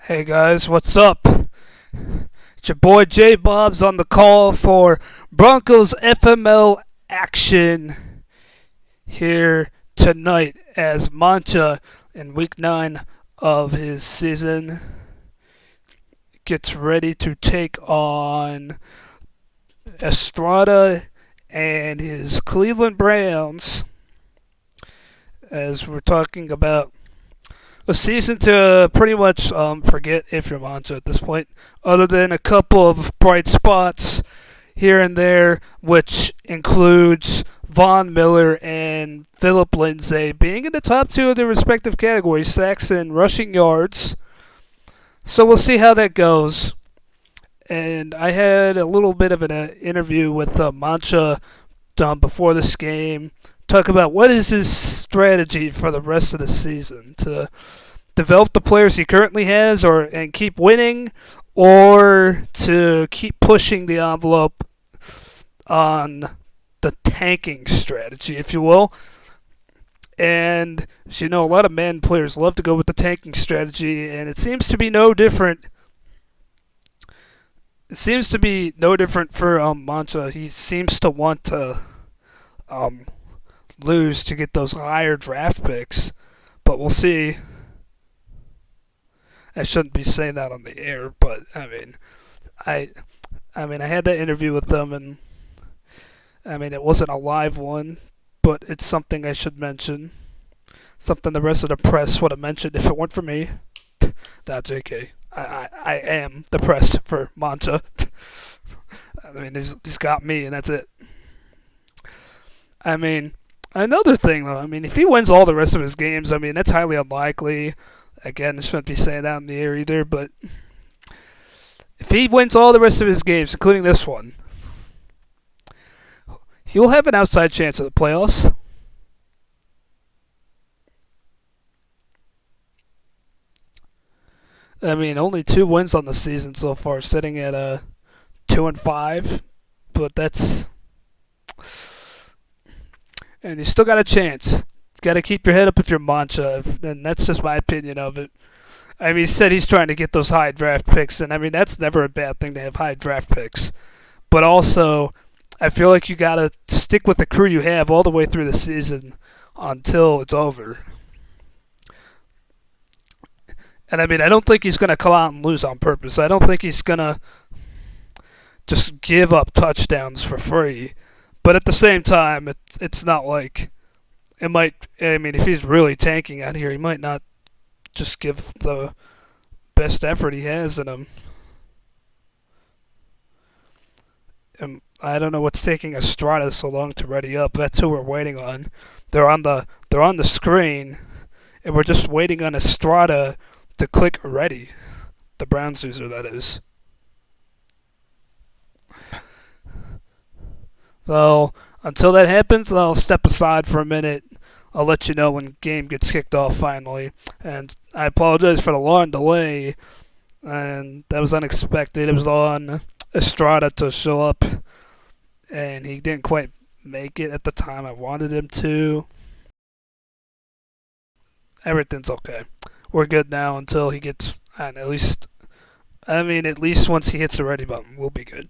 Hey guys, what's up? It's your boy J Bob's on the call for Broncos FML action here tonight as Mancha in week 9 of his season gets ready to take on Estrada and his Cleveland Browns as we're talking about a season to pretty much forget if you're Mancha at this point, other than a couple of bright spots here and there, which includes Von Miller and Philip Lindsay being in the top two of their respective categories, sacks and rushing yards. So we'll see how that goes. And I had a little bit of an interview with Mancha before this game, talk about what is his strategy for the rest of the season to develop the players he currently has, or and keep winning, or to keep pushing the envelope on the tanking strategy, if you will. And as you know, a lot of man players love to go with the tanking strategy, and it seems to be no different. It seems to be no different for Mancha. He seems to want to um, lose to get those higher draft picks, but we'll see. I shouldn't be saying that on the air, but I, I had that interview with them, and it wasn't a live one, but it's something I should mention. Something the rest of the press would have mentioned if it weren't for me. Nah, JK. I am the press for Mancha. He's got me, and that's it. Another thing though, if he wins all the rest of his games, that's highly unlikely. Again, I shouldn't be saying that in the air either, but if he wins all the rest of his games, including this one, he'll have an outside chance at the playoffs. Only 2 wins on the season so far, sitting at 2-5, but that's and you still got a chance. Got to keep your head up if you're Mancha, and that's just my opinion of it. He said he's trying to get those high draft picks, and that's never a bad thing to have high draft picks. But also, I feel like you got to stick with the crew you have all the way through the season until it's over. And I don't think he's going to come out and lose on purpose. I don't think he's going to just give up touchdowns for free. But at the same time, it's not like it might. If he's really tanking out here, he might not just give the best effort he has in him. And I don't know what's taking Estrada so long to ready up. That's who we're waiting on. They're on the screen, and we're just waiting on Estrada to click ready. The Browns user, that is. So until that happens, I'll step aside for a minute. I'll let you know when game gets kicked off finally. And I apologize for the long delay. And that was unexpected. It was on Estrada to show up, and he didn't quite make it at the time I wanted him to. Everything's okay. We're good now until he gets, and at least once he hits the ready button, we'll be good.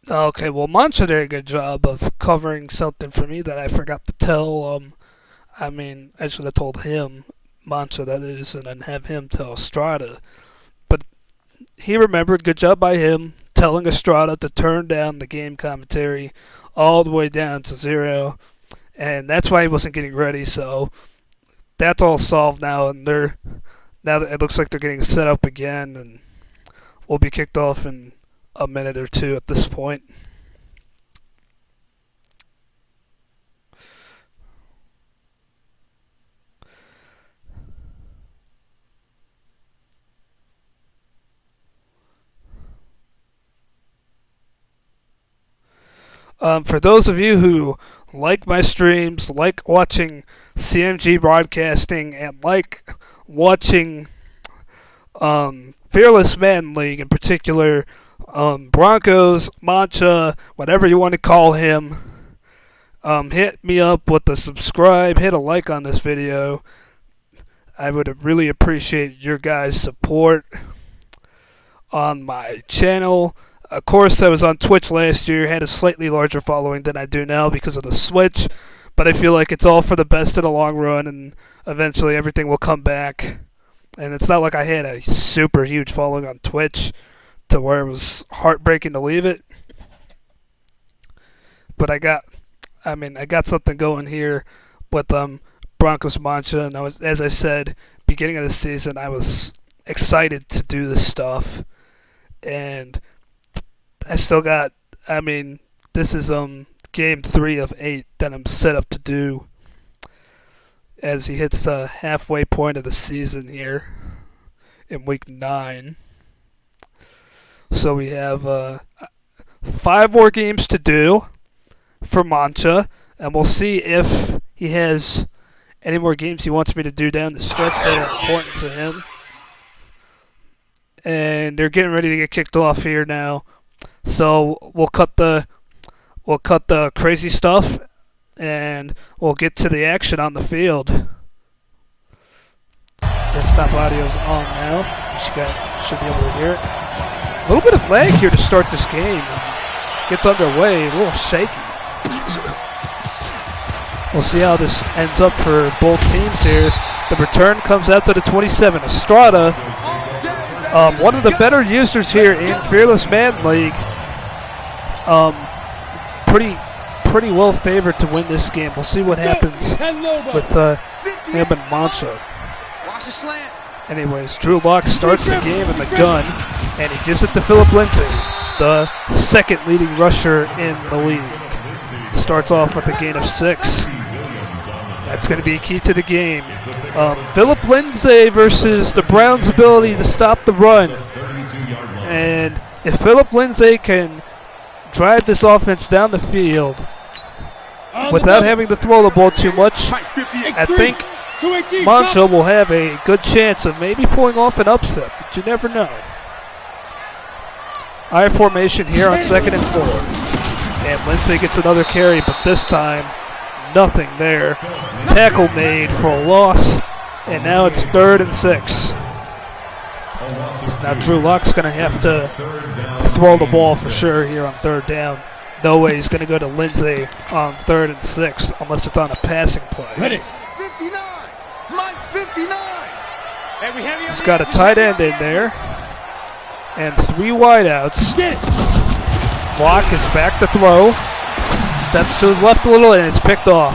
Okay, well, Mancha did a good job of covering something for me that I forgot to tell. I should have told him, Mancha that is, and then have him tell Estrada. But he remembered. Good job by him telling Estrada to turn down the game commentary all the way down to zero, and that's why he wasn't getting ready. So that's all solved now, and now that it looks like they're getting set up again, and we'll be kicked off in a minute or two at this point. For those of you who like my streams, like watching CMG broadcasting, and like watching Fearless Man League in particular, Broncos, Mancha, whatever you want to call him, hit me up with a subscribe, hit a like on this video. I would really appreciate your guys' support on my channel. Of course, I was on Twitch last year, had a slightly larger following than I do now because of the Switch, but I feel like it's all for the best in the long run, and eventually everything will come back. And it's not like I had a super huge following on Twitch to where it was heartbreaking to leave it. But I got something going here with Broncos Mancha, and as I said, beginning of the season, I was excited to do this stuff, and I still got. This is game 3 of 8 that I'm set up to do as he hits the halfway point of the season here in week 9. So we have 5 more games to do for Mancha, and we'll see if he has any more games he wants me to do down the stretch that are important to him. And they're getting ready to get kicked off here now, so we'll cut the crazy stuff and we'll get to the action on the field. Desktop audio's on now. Should be able to hear it. A little bit of lag here to start this game. Gets underway, a little shaky. We'll see how this ends up for both teams here. The return comes out to the 27. Estrada, one of the better users here in Fearless Man League. Pretty well favored to win this game. We'll see what happens with him and Mancha. Anyways, Drew Lock starts the game in the gun, and he gives it to Philip Lindsay, the second leading rusher in the league. Starts off with a gain of 6. That's going to be key to the game. Philip Lindsay versus the Browns' ability to stop the run. And if Philip Lindsay can drive this offense down the field without having to throw the ball too much, I think Mancha will have a good chance of maybe pulling off an upset, but you never know. I formation here on 2nd and 4. And Lindsay gets another carry, but this time, nothing there. Tackle made for a loss, and now it's 3rd and 6. So now Drew Lock's going to have to throw the ball for sure here on 3rd down. No way he's going to go to Lindsay on 3rd and 6 unless it's on a passing play. Ready. 59. Mike's 59. He's got a tight end in there and 3 wideouts. Block is back to throw. Steps to his left a little and it's picked off.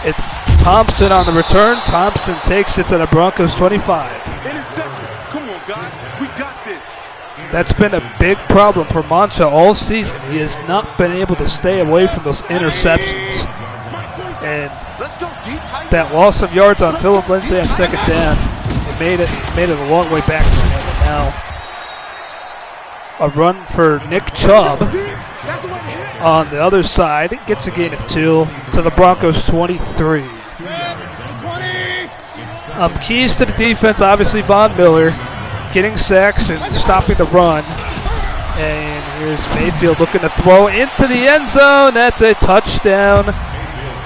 It's Thompson on the return. Thompson takes it to the Broncos 25. Interception. Come on, guys. We got this. That's been a big problem for Mancha all season. He has not been able to stay away from those interceptions. And that loss of yards on Philip Lindsay on 2nd down, it made it a long way back for him. And now a run for Nick Chubb on the other side. It gets a gain of 2 to the Broncos 23. Keys to the defense, obviously Von Miller getting sacks and stopping the run. And here's Mayfield looking to throw into the end zone. That's a touchdown,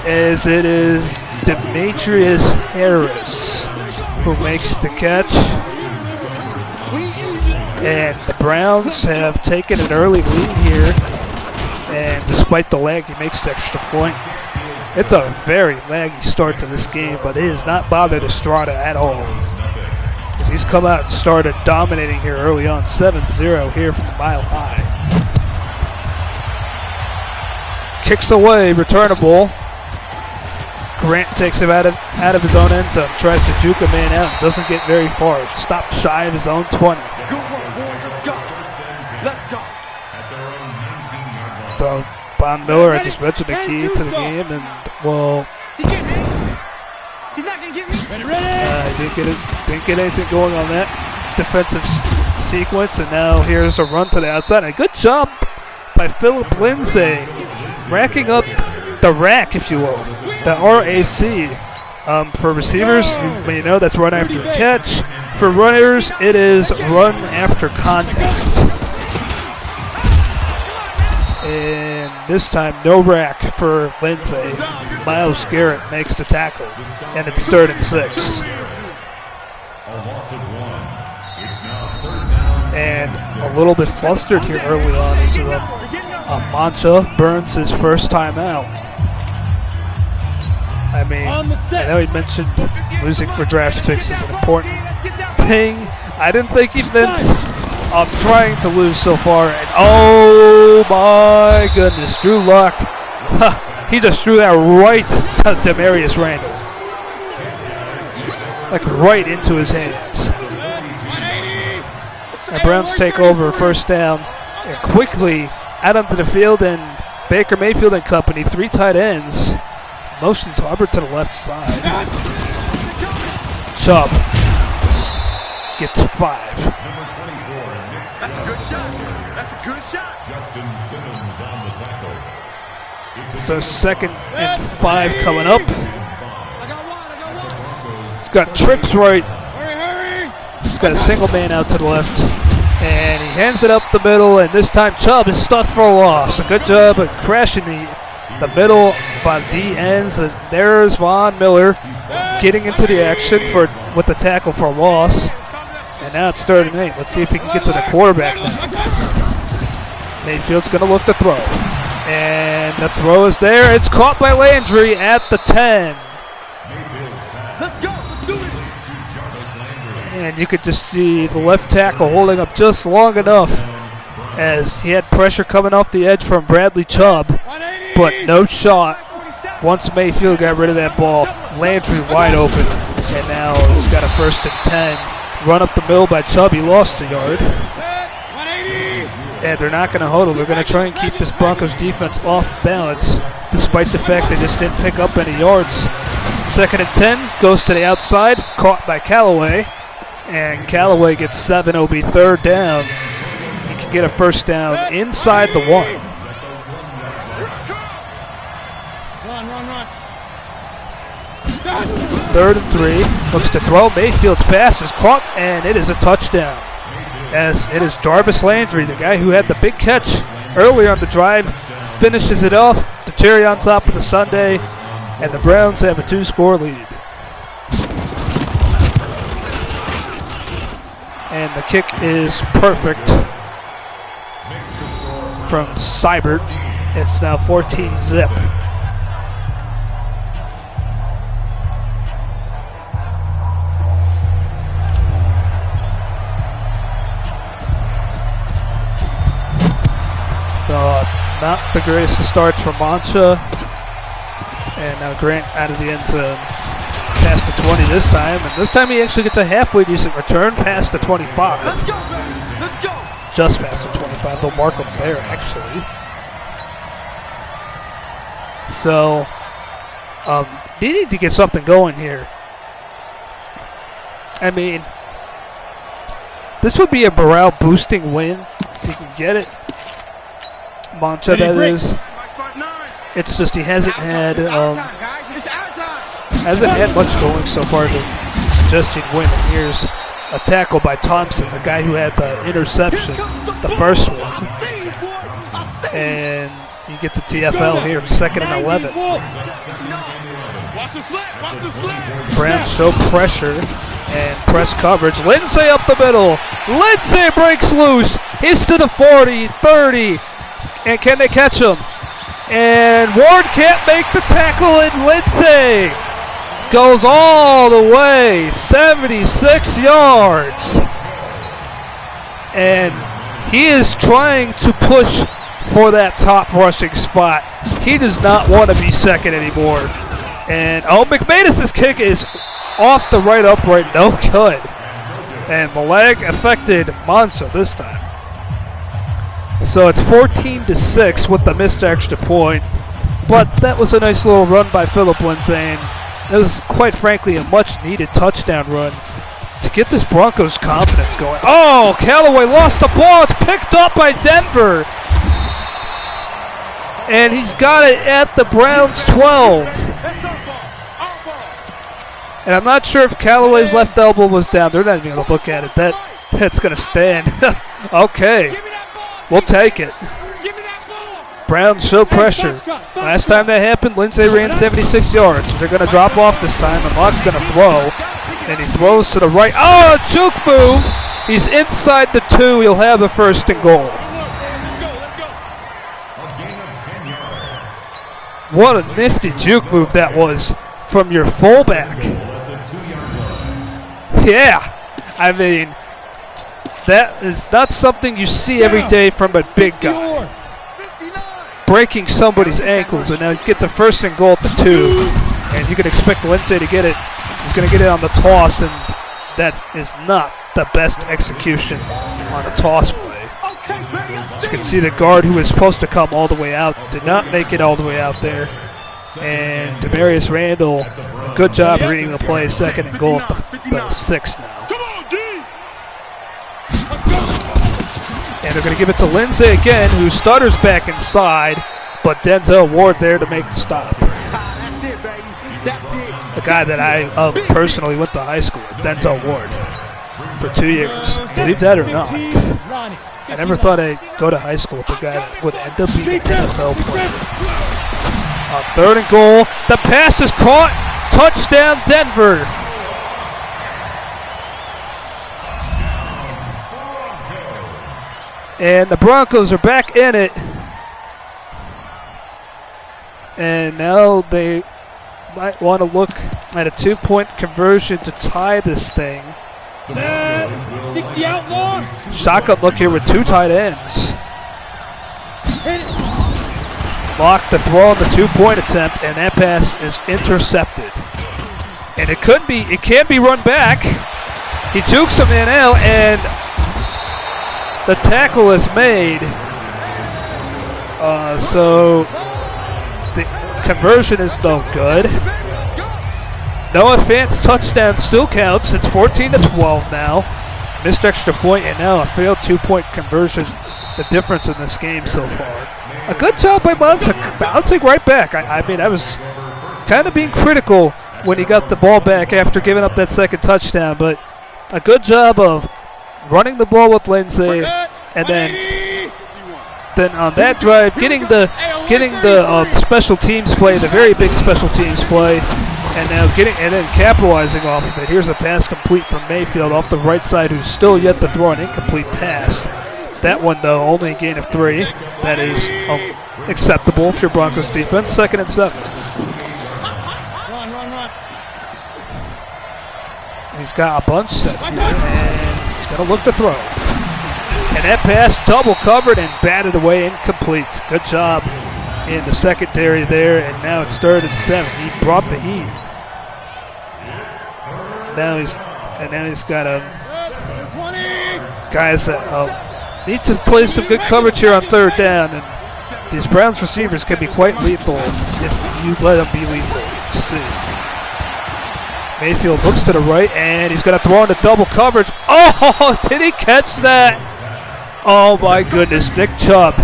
as it is Demetrius Harris who makes the catch. And the Browns have taken an early lead here. And despite the lag, he makes the extra point. It's a very laggy start to this game, but it has not bothered Estrada at all. As he's come out and started dominating here early on, 7-0 here from the Mile High. Kicks away, returnable. Grant takes him out of his own end zone, tries to juke a man out, and doesn't get very far. Stopped shy of his own 20. Good work, boys. Let's go. Let's go. So, Von Miller, I just mentioned the key to the game, and, well, He's not going to get me. didn't get anything going on that defensive sequence, and now here's a run to the outside. And a good job by Philip Lindsay, racking up the rack, if you will, the RAC. For receivers, you may know that's run after catch. For runners, it is run after contact. And this time, no rack for Lindsay. Miles Garrett makes the tackle, and it's 3rd and 6. And a little bit flustered here early on as Mancha burns his first time out. I mean, I know he mentioned losing for draft picks is an important thing. I didn't think he meant trying to lose so far. And oh my goodness, Drew Lock, he just threw that right to Demarius Randall. Like right into his hands. And Browns take over 1st down and quickly out onto the field, and Baker Mayfield and company, 3 tight ends. Motions Hubbard to the left side. Chubb gets 5. That's a good shot. That's a good shot. Justin Simmons on the tackle. So 2nd and 5 coming up. He's got trips right. He's got a single man out to the left. And he hands it up the middle, and this time Chubb is stuffed for a loss. A good job of crashing the middle by D ends, and there's Von Miller getting into the action with the tackle for a loss. And now it's 3rd and 8. Let's see if he can get to the quarterback now. Mayfield's going to look to throw. And the throw is there. It's caught by Landry at the 10. Let's go. Let's do it. And you could just see the left tackle holding up just long enough as he had pressure coming off the edge from Bradley Chubb, but no shot. Once Mayfield got rid of that ball, Landry wide open, and now he's got a 1st and 10. Run up the middle by Chubb. He lost a yard. And they're not going to huddle. They're going to try and keep this Broncos defense off balance, despite the fact they just didn't pick up any yards. 2nd and 10 goes to the outside, caught by Callaway. And Callaway gets 7. It'll be 3rd down. He can get a 1st down inside the 1. Run. 3rd and 3. Looks to throw. Mayfield's pass is caught, and it is a touchdown. As it is Jarvis Landry, the guy who had the big catch earlier on the drive, finishes it off. The cherry on top of the sundae, and the Browns have a 2-score lead. And the kick is perfect from Seibert. It's now 14-zip. So not the greatest of starts for Mancha. And now Grant out of the end zone. Past the 20 this time. And this time he actually gets a halfway decent return past the 25. Let's go, baby. Let's go. Just past the 25. They'll mark him there, actually. So, they need to get something going here. I mean, this would be a morale-boosting win if you can get it. Mancha, that is. It's just he hasn't had much going so far to suggest he'd win. And here's a tackle by Thompson, the guy who had the interception, the first one. And he gets a TFL here, 2nd and 11. Browns show pressure and press coverage. Lindsay up the middle. Lindsay breaks loose. He's to the 40, 30. And can they catch him? And Ward can't make the tackle, and Lindsay goes all the way, 76 yards. And he is trying to push for that top rushing spot. He does not want to be second anymore. And, McManus's kick is off the right upright, no good. And the leg affected Mancha this time. So it's 14-6 with the missed extra point. But that was a nice little run by Philip Lindsay. And it was, quite frankly, a much-needed touchdown run to get this Broncos confidence going. Oh, Callaway lost the ball. It's picked up by Denver. And he's got it at the Browns 12. And I'm not sure if Callaway's left elbow was down. They're not even going to look at it. That's going to stand. Okay. We'll take it. Browns show pressure. Last time that happened, Lindsay ran 76 yards. They're going to drop off this time, and Locke's going to throw. And he throws to the right. Oh, a juke move. He's inside the 2. He'll have the first and goal. What a nifty juke move that was from your fullback. Yeah, I mean, that is not something you see every day from a big guy. Breaking somebody's ankles, and now you get the first and goal at the 2, and you can expect Lindsay to get it. He's going to get it on the toss, and that is not the best execution on a toss play. As you can see, the guard who was supposed to come all the way out did not make it all the way out there. And Demarius Randall, good job reading the play, second and goal at the 6 now. And they're going to give it to Lindsay again, who stutters back inside, but Denzel Ward there to make the stop. The guy that I personally went to high school with, Denzel Ward, for 2 years. Believe that or not. I never thought I'd go to high school with the guy that would end up being an NFL player. On third and goal, the pass is caught. Touchdown, Denver. And the Broncos are back in it. And now they might want to look at a 2-point conversion to tie this thing. 60 out long. Shotgun look here with 2 tight ends. Locke to throw on the 2-point attempt, and that pass is intercepted. And it can be run back. He jukes him in out, and the tackle is made. So the conversion is no good. Noah Fant's touchdown still counts. It's 14-12 now. Missed extra point, and now a failed 2-point conversion. The difference in this game so far. A good job by Monza, bouncing right back. I mean, I was kind of being critical when he got the ball back after giving up that second touchdown, but a good job of running the ball with Lindsay, and then on that drive, getting the special teams play, the very big special teams play, and now then capitalizing off of it. Here's a pass complete from Mayfield off the right side, who's still yet to throw an incomplete pass. That one, though, only a gain of 3. That is acceptable for your Broncos defense. 2nd and 7. Run. He's got a bunch set here, and he's going to look to throw. And that pass double covered and batted away, incomplete. Good job in the secondary there, and now it's 3rd and 7. He brought the heat. Now he's got guys that need to play some good coverage here on 3rd down, and these Browns receivers can be quite lethal if you let them be lethal. See. Mayfield looks to the right, and he's going to throw into double coverage. Oh, did he catch that? Oh, my goodness. Nick Chubb,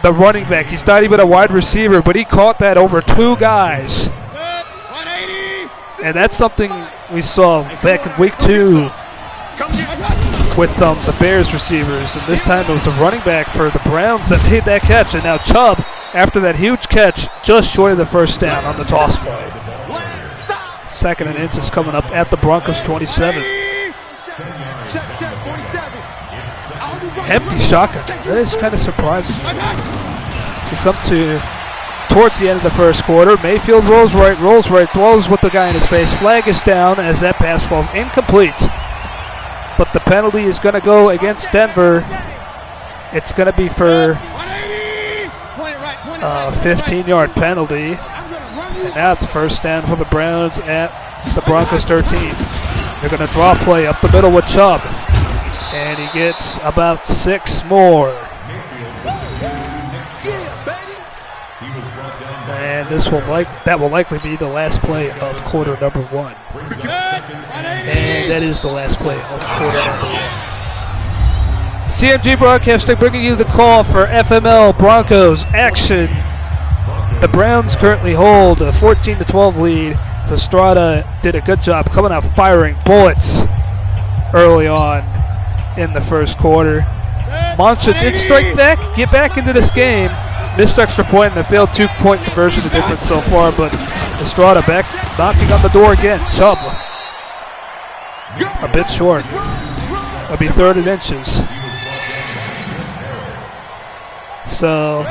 the running back. He's not even a wide receiver, but he caught that over 2 guys. And that's something we saw back in week 2 with the Bears receivers. And this time it was a running back for the Browns that made that catch. And now Chubb, after that huge catch, just short of the first down on the toss play. 2nd and inches coming up at the Broncos 27. Empty shotgun. That is kind of surprising. We come towards the end of the first quarter. Mayfield rolls right, throws with the guy in his face. Flag is down as that pass falls incomplete. But the penalty is going to go against Denver. It's going to be for a 15-yard penalty. And now it's first down for the Browns at the Broncos 13. They're going to draw play up the middle with Chubb. And he gets about 6 more. And that will likely be the last play of quarter number 1. And that is the last play of quarter number 1. CMG Broadcasting bringing you the call for FML Broncos action. The Browns currently hold a 14-12 lead. Estrada did a good job coming out firing bullets early on in the first quarter. Mancha did strike back, get back into this game. Missed extra point and the failed 2-point conversion, the difference so far, but Estrada back knocking on the door again. Chubb a bit short. It'll be 3rd and inches. So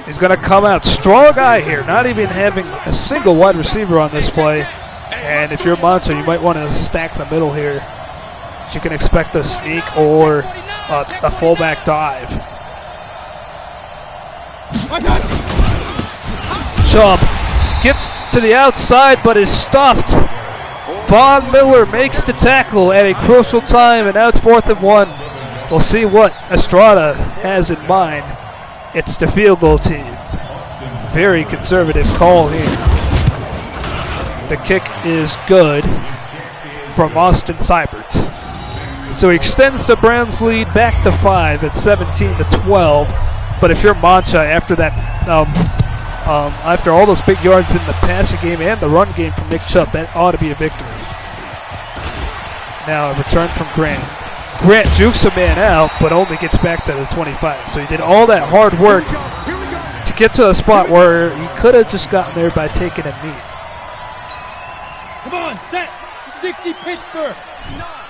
he's going to come out strong guy here, not even having a single wide receiver on this play. And if you're Mancha, you might want to stack the middle here. You can expect a sneak or a fullback dive. Chubb gets to the outside but is stuffed. Von Miller makes the tackle at a crucial time, and now it's 4th and 1. We'll see what Estrada has in mind. It's the field goal team. Very conservative call here. The kick is good from Austin Seibert. So he extends the Browns lead back to 5 at 17-12. But if you're Mancha after that, after all those big yards in the passing game and the run game from Nick Chubb, that ought to be a victory. Now a return from Grant. Grant jukes a man out, but only gets back to the 25. So he did all that hard work to get to a spot where he could have just gotten there by taking a knee. Come on, set 60 Pittsburgh.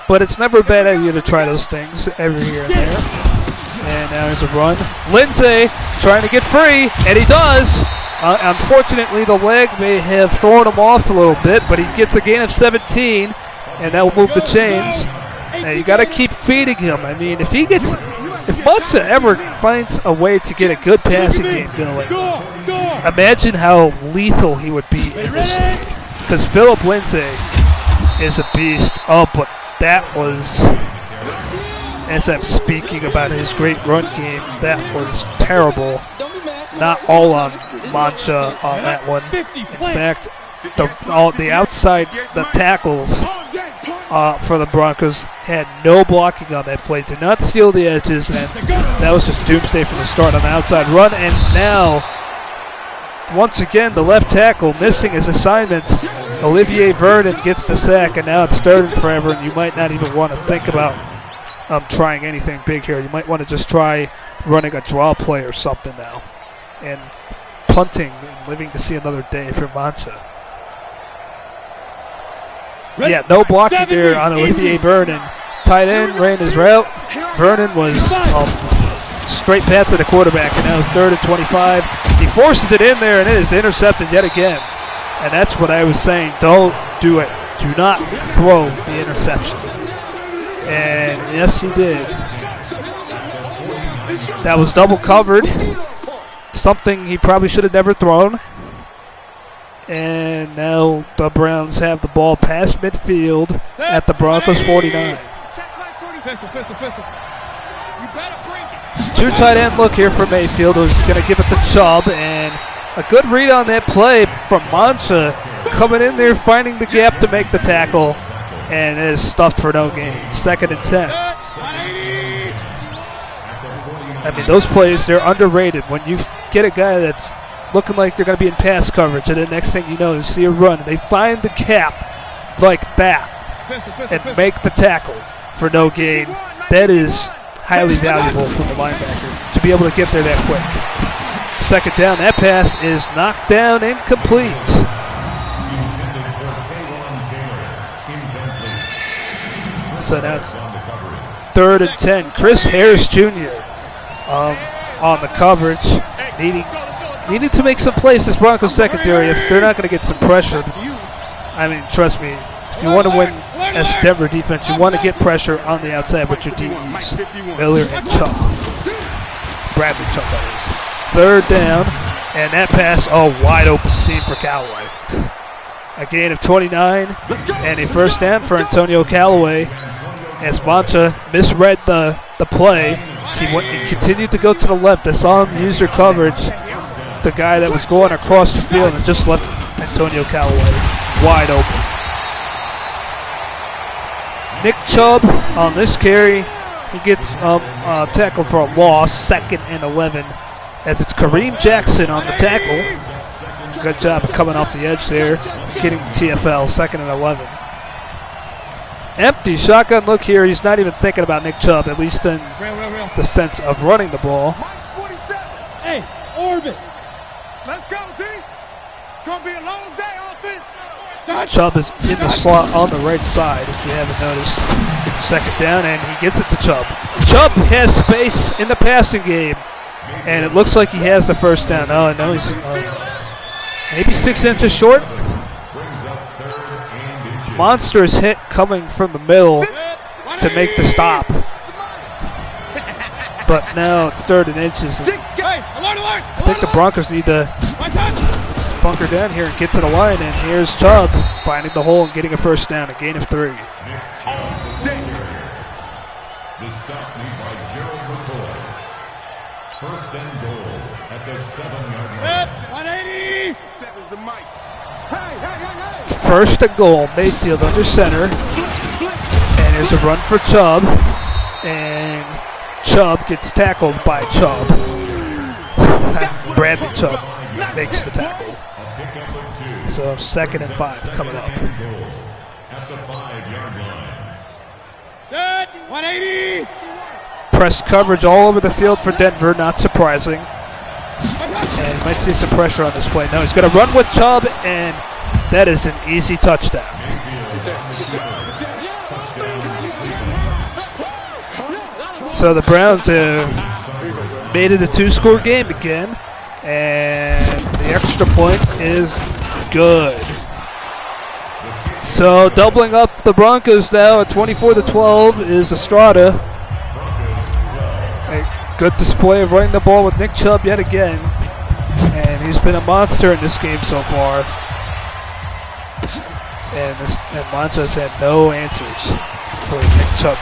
But it's never a bad idea to try those things every here and there. And now there's a run. Lindsay trying to get free, and he does. Unfortunately, the leg may have thrown him off a little bit, but he gets a gain of 17, and that will move the chains. Now you got to keep feeding him. I mean, if Mancha ever finds a way to get a good passing game going, imagine how lethal he would be in this league. Because Philip Lindsay is a beast. Oh, but that was, as I'm speaking about his great run game, that was terrible. Not all on Mancha on that one. In fact, the outside, the tackles for the Broncos had no blocking on that play. Did not seal the edges, and that was just doomsday from the start on the outside run. And now, once again, the left tackle missing his assignment. Olivier Vernon gets the sack, and now it's 3rd and forever, and you might not even want to think about trying anything big here. You might want to just try running a draw play or something now, and punting and living to see another day for Mancha. Yeah, no blocking there on Olivier Vernon. Tight end ran his route. Vernon was straight path to the quarterback, and now it's 3rd and 25. He forces it in there, and it is intercepted yet again. And that's what I was saying. Don't do it. Do not throw the interception. And yes, he did. That was double covered. Something he probably should have never thrown. And now the Browns have the ball past midfield at the Broncos 49. 2 tight end look here for Mayfield, who's going to give it to Chubb, and a good read on that play from Mancha, coming in there, finding the gap to make the tackle, and it is stuffed for no gain. 2nd and 10. I mean, those plays, they're underrated. When you get a guy that's looking like they're going to be in pass coverage, and the next thing you know, you see a run, and they find the gap like that and make the tackle for no gain. That is highly valuable from the linebacker to be able to get there that quick. 2nd down, that pass is knocked down, incomplete. So now it's 3rd and 10. Chris Harris Jr. On the coverage, needing to make some plays this Broncos secondary if they're not going to get some pressure. I mean, trust me, if you want to win as Denver defense, you want to get pressure on the outside with your DEs, Miller and Chubb. Bradley Chubb, that is. 3rd down, and that pass, wide open seam for Callaway. A gain of 29, and a 1st down for Antonio Callaway. As Mancha misread the play, he continued to go to the left. I saw him use your coverage, the guy that was going across the field, and just left Antonio Callaway wide open. Nick Chubb on this carry, He gets tackled for a loss, 2nd and 11, as it's Kareem Jackson on the tackle. Good job coming off the edge there, getting the TFL, 2nd and 11. Empty shotgun look here. He's not even thinking about Nick Chubb, at least in the sense of running the ball. Mike's 47. Hey, orbit. Let's go, D. It's going to be a long day, offense. Chubb is in the slot on the right side, if you haven't noticed. It's 2nd down, and he gets it to Chubb. Chubb has space in the passing game, and it looks like he has the 1st down. Oh, no, he's maybe 6 inches short. Monster's hit coming from the middle to make the stop. But now it's 3rd and inches. And I think the Broncos need to bunker down here and get to the line. And here's Chubb finding the hole and getting a 1st down, a gain of 3. The stop made by Gerald McCoy. 1st and goal at the 7-yard line. 180. Sevens the mic. 1st and goal, Mayfield under center. And here's a run for Chubb. And Chubb gets tackled by Chubb. Bradley Chubb makes the tackle. So 2nd and 5 coming up. At the 5-yard line. 180. Press coverage all over the field for Denver, not surprising. And you might see some pressure on this play. No, he's going to run with Chubb, and that is an easy touchdown. So the Browns have made it a 2-score game again, and the extra point is good. So doubling up the Broncos now at 24-12 is Estrada. A good display of running the ball with Nick Chubb yet again, and he's been a monster in this game so far. And Montrez had no answers for Nick Chubb.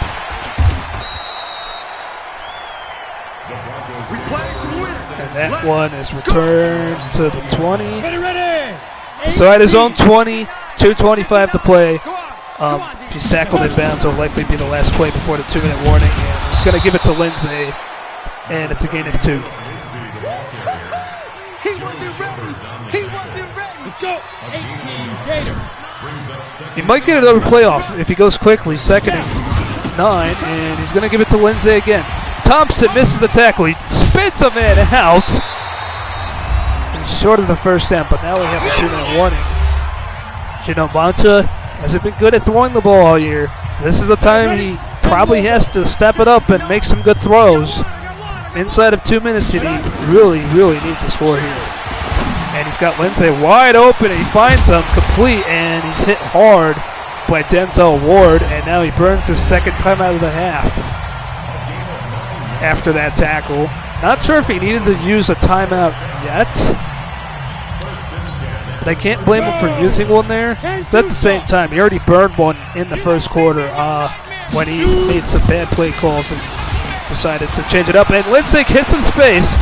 And that one is returned to the 20. So at his own 20, 2:25 to play. If he's tackled in bounds, it'll likely be the last play before the 2-minute warning. And he's going to give it to Lindsay, and it's a gain of 2. Let's go. 18 Gator. He might get another playoff if he goes quickly, 2nd and 9, and he's going to give it to Lindsay again. Thompson misses the tackle. He spins a man out. And short of the 1st down, but now we have a 2-minute warning. Gino Bonta hasn't been good at throwing the ball all year. This is the time he probably has to step it up and make some good throws. Inside of 2 minutes, and he really, really needs to score here. And he's got Lindsay wide open, and he finds him complete, and he's hit hard by Denzel Ward, and now he burns his 2nd time out of the half after that tackle. Not sure if he needed to use a timeout yet, but I can't blame him for using one there. But at the same time, he already burned one in the 1st quarter when he made some bad play calls and decided to change it up. And Lindsay gets some space,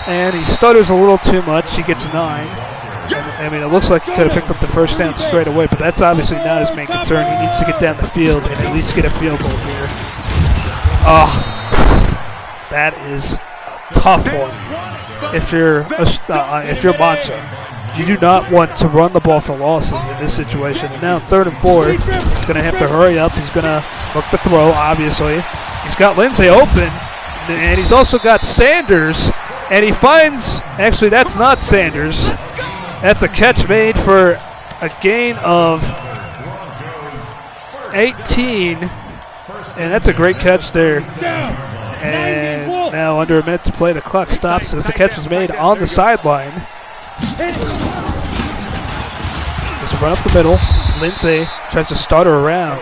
and he stutters a little too much. He gets 9. I mean, it looks like he could have picked up the 1st down straight away, but that's obviously not his main concern. He needs to get down the field and at least get a field goal here. That is a tough one. If you're Monza, you do not want to run the ball for losses in this situation. And now 3rd and 4, he's going to have to hurry up. He's going to look the throw, obviously. He's got Lindsay open, and he's also got Sanders. And he finds, actually that's not Sanders. That's a catch made for a gain of 18. And that's a great catch there. And now under a minute to play, the clock stops as the catch was made on the sideline. There's a run up the middle. Lindsay tries to stutter around.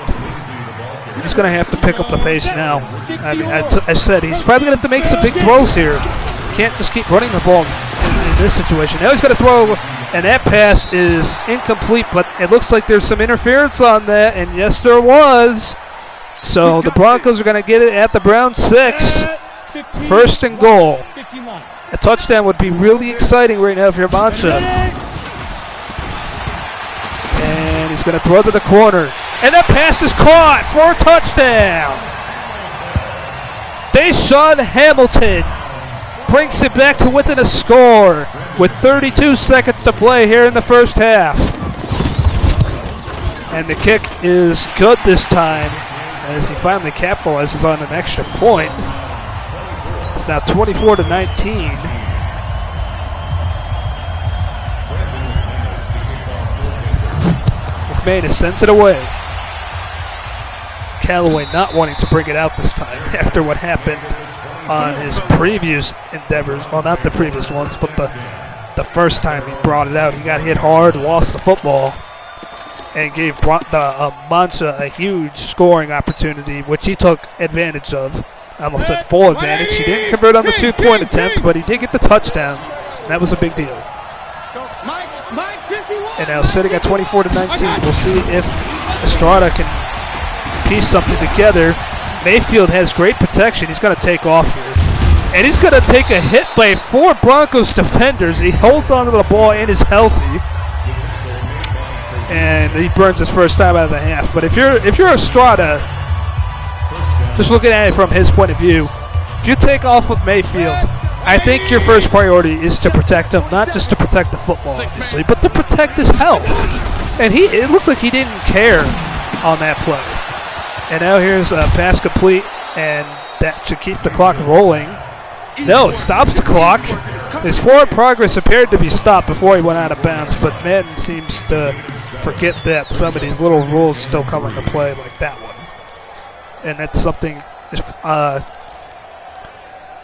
He's going to have to pick up the pace now. I mean, I said he's probably going to have to make some big throws here. Can't just keep running the ball in this situation. Now he's going to throw, and that pass is incomplete, but it looks like there's some interference on that, and yes, there was. So the Broncos are going to get it at the Browns 6. 1st and goal. A touchdown would be really exciting right now if you're Mancha. And he's going to throw to the corner. And that pass is caught for a touchdown. Deshaun Hamilton brings it back to within a score with 32 seconds to play here in the first half. And the kick is good this time as he finally capitalizes on an extra point. It's now 24-19. McMahon sends it away. Callaway not wanting to bring it out this time after what happened on his previous endeavors. Well, not the previous ones, but the first time he brought it out. He got hit hard, lost the football, and gave Mancha a huge scoring opportunity, which he took advantage of. I almost said full advantage. He didn't convert on the 2-point attempt, but he did get the touchdown. And that was a big deal. And now sitting at 24-19, we'll see if Estrada can piece something together. Mayfield has great protection. He's going to take off here. And he's going to take a hit by 4 Broncos defenders. He holds onto the ball and is healthy. And he burns his first time out of the half. But if you're Estrada, just looking at it from his point of view, if you take off with Mayfield, I think your first priority is to protect him, not just to protect the football, obviously, but to protect his health. And it looked like he didn't care on that play. And now here's a pass complete, and that should keep the clock rolling. No, it stops the clock. His forward progress appeared to be stopped before he went out of bounds, but Madden seems to forget that some of these little rules still come into play, like that one. And that's something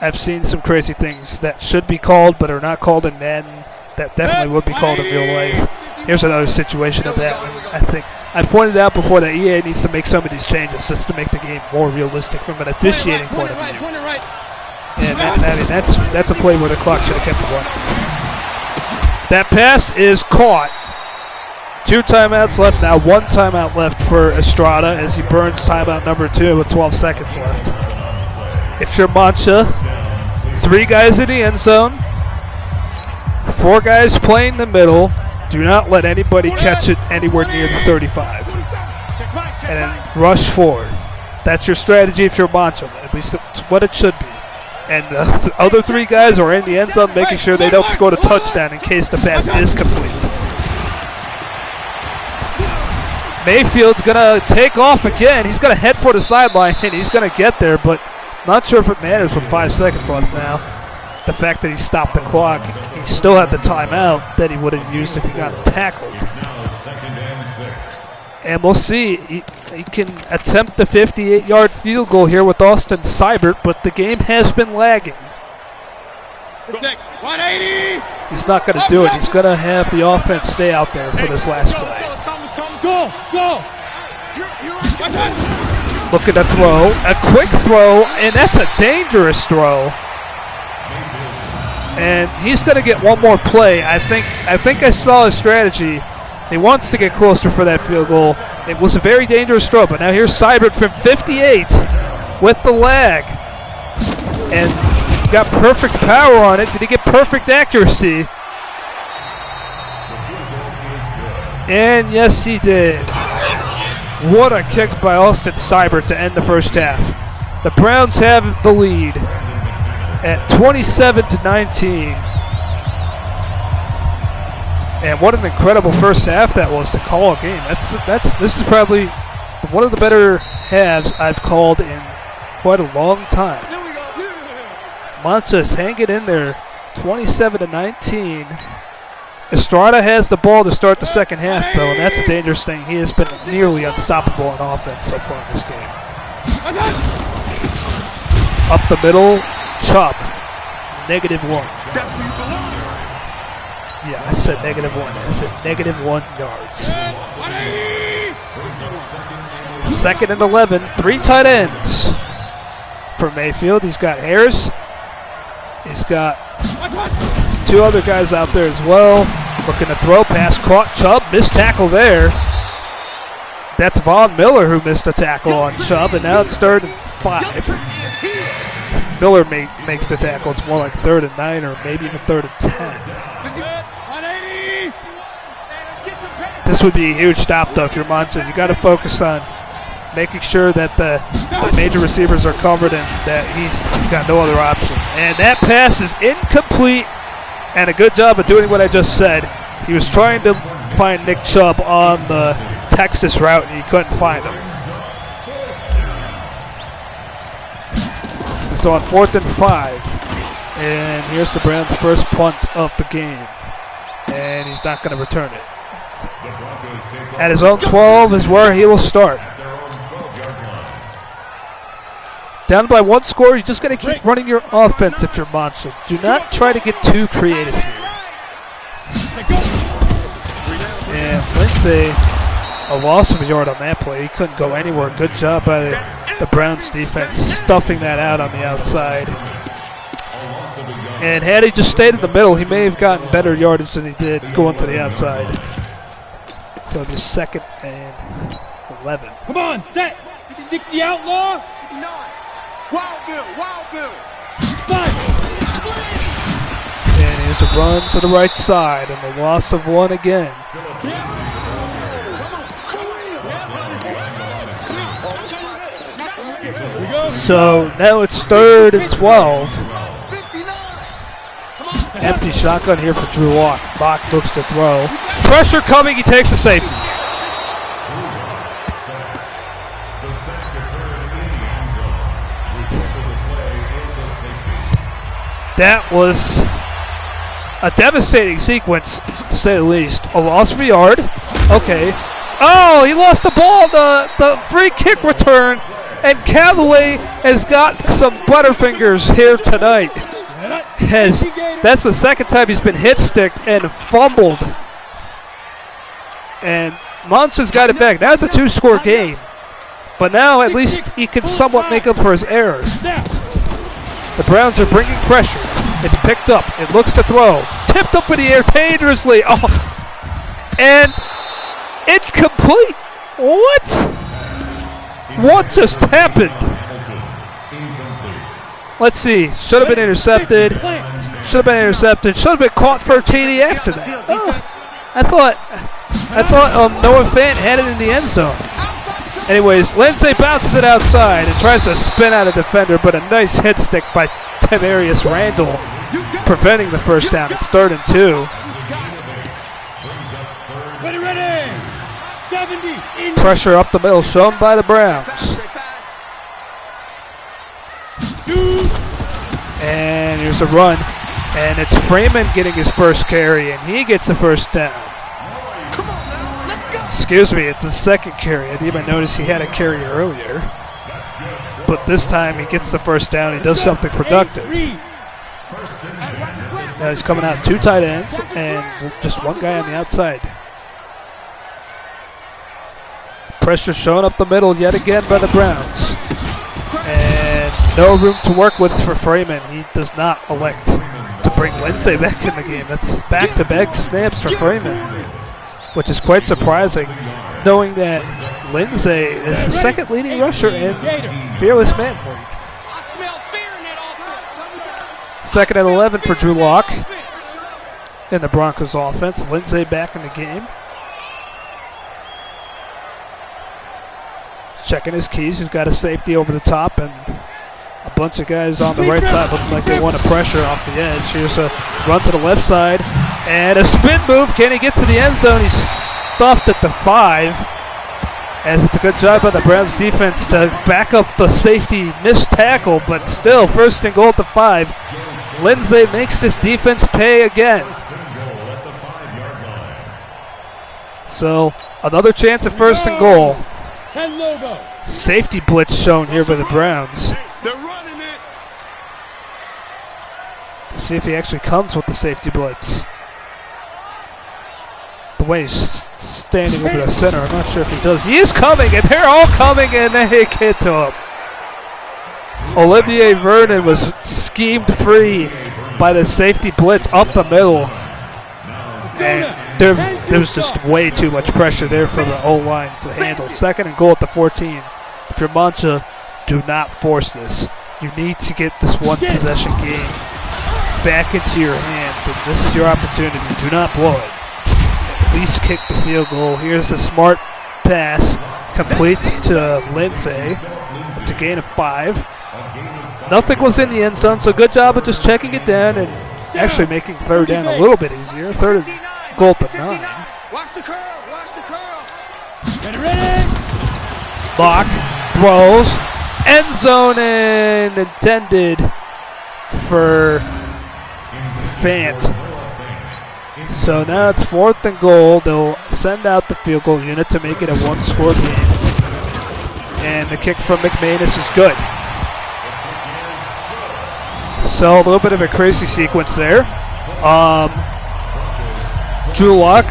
I've seen some crazy things that should be called but are not called in Madden that definitely would be called in real life. Here's another situation of that. I think I pointed out before that EA needs to make some of these changes just to make the game more realistic from an officiating point of view. And that's a play where the clock should have kept it running. That pass is caught. 2 timeouts left now. 1 timeout left for Estrada as he burns timeout number 2 with 12 seconds left. If you're Mancha, 3 guys in the end zone, 4 guys playing the middle. Do not let anybody catch it anywhere near the 35. And then rush forward. That's your strategy if you're Mancha. At least that's what it should be. And the other 3 guys are in the end zone making sure they don't score the touchdown in case the pass is complete. Mayfield's going to take off again. He's going to head for the sideline, and he's going to get there, but not sure if it matters with 5 seconds left now. The fact that he stopped the clock, he still had the timeout that he would have used if he got tackled. And we'll see. He can attempt the 58-yard field goal here with Austin Seibert, but the game has been lagging. 180. He's not going to do it. He's going to have the offense stay out there for this last play. Go. Look at the throw. A quick throw, and that's a dangerous throw. And he's going to get one more play. I think I saw his strategy. He wants to get closer for that field goal. It was a very dangerous throw, but now here's Seibert from 58 with the lag. And he got perfect power on it. Did he get perfect accuracy? And yes, he did. What a kick by Austin Seibert to end the first half. The Browns have the lead at 27-19. And what an incredible first half that was to call a game. This is probably one of the better halves I've called in quite a long time. Mancha's hanging in there, 27-19. Estrada has the ball to start the second half, though, and that's a dangerous thing. He has been nearly unstoppable in offense so far in this game. Up the middle, Chubb, -1. Yeah, I said -1. I said -1 yards. 2nd and 11, 3 tight ends for Mayfield. He's got Harris. He's got 2 other guys out there as well. Looking to throw, pass caught. Chubb missed tackle there. That's Von Miller who missed a tackle on Chubb, and now it's 3rd and 5. Miller makes the tackle. It's more like 3rd and 9 or maybe even 3rd and 10. This would be a huge stop, though, if you're Mancha. You got to focus on making sure that the major receivers are covered and that he's got no other option. And that pass is incomplete, and a good job of doing what I just said. He was trying to find Nick Chubb on the Texas route, and he couldn't find him. So on 4th and 5, and here's the Browns' first punt of the game, and he's not going to return it. At his own 12 is where he will start. Down by 1 score, you just got to keep running your offense if you're Monster. Do not try to get too creative here. And Lindsay, a loss of a yard on that play. He couldn't go anywhere. Good job by the Browns defense stuffing that out on the outside. And had he just stayed in the middle, he may have gotten better yardage than he did going to the outside. So it'll be 2nd and 11. Come on, set. 60 outlaw. 59. Wild Bill, Wild Bill. 5. And here's a run to the right side, and the loss of 1 again. So now it's 3rd and 12. Empty shotgun here for Drew Lock. Lock looks to throw. Pressure coming, he takes the safety. That was a devastating sequence, to say the least. A loss of a yard. Okay. Oh, he lost the ball, the free kick return, and Callaway has got some butterfingers here tonight. That's the 2nd time he's been hit-sticked and fumbled. And Monster's got it back. Now it's a 2-score game. But now at least he can somewhat make up for his error. The Browns are bringing pressure. It's picked up. It looks to throw. Tipped up in the air dangerously. Oh, and incomplete. What? What just happened? Let's see. Should have been intercepted. Should have been intercepted. Should have been caught for a TD after that. Oh, I thought Noah Fant had it in the end zone. Anyways, Lindsay bounces it outside and tries to spin out a defender, but a nice hit stick by Tavarius Randall preventing the first down. It's 3rd and 2. Ready. 70. Pressure up the middle shown by the Browns. And here's a run. And it's Freeman getting his first carry, and he gets the first down. Excuse me, it's his 2nd carry. I didn't even notice he had a carry earlier. But this time he gets the first down. He does something productive. Now he's coming out 2 tight ends and just 1 guy on the outside. Pressure showing up the middle yet again by the Browns. And no room to work with for Freeman. He does not elect to bring Lindsay back in the game. That's back-to-back snaps for Freeman, which is quite surprising, knowing that Lindsay is the 2nd leading rusher in Fearless Man League. 2nd and 11 for Drew Lock in the Broncos offense. Lindsay back in the game. Checking his keys. He's got a safety over the top and a bunch of guys on the right side looking like they want to pressure off the edge. Here's a run to the left side and a spin move. Can he get to the end zone? He's stuffed at the 5. As it's a good job by the Browns defense to back up the safety missed tackle, but still 1st and goal at the 5. Lindsay makes this defense pay again. So another chance at 1st and goal. 10 logo. Safety blitz shown here by the Browns. They're running it. See if he actually comes with the safety blitz. The way he's standing over the center, I'm not sure if he does. He is coming, and they're all coming, and they get to him. Olivier Vernon was schemed free by the safety blitz up the middle. And there was just way too much pressure there for the O-line to handle. 2nd and goal at the 14. If you're Mancha, do not force this. You need to get this 1 possession game back into your hands, and this is your opportunity. Do not blow it. At least kick the field goal. Here's a smart pass, complete to Lindsay. It's a gain of 5. Nothing was in the end zone, so good job of just checking it down and actually making third down a little bit easier. Third and goal to 9. Watch the curve. Watch the curve. Get ready. Block, throws, end zone, and intended for Fant. So now it's 4th and goal. They'll send out the field goal unit to make it a 1-score game. And the kick from McManus is good. So a little bit of a crazy sequence there. Drew Lock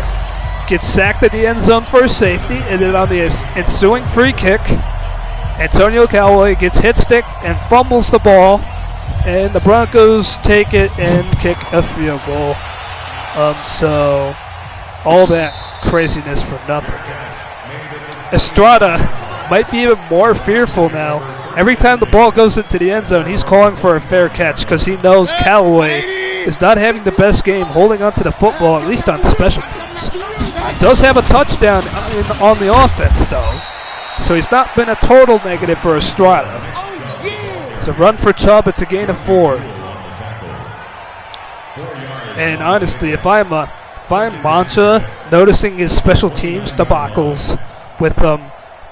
gets sacked at the end zone for a safety, and then on the ensuing free kick, Antonio Callaway gets hit stick and fumbles the ball, and the Broncos take it and kick a field goal. So all that craziness for nothing. Estrada might be even more fearful now. Every time the ball goes into the end zone, he's calling for a fair catch because he knows Callaway is not having the best game holding onto the football, at least on special teams. He does have a touchdown on the offense, though, so he's not been a total negative for Estrada. It's a run for Chubb. It's a gain of 4. And honestly, if I'm Mancha noticing his special teams debacles with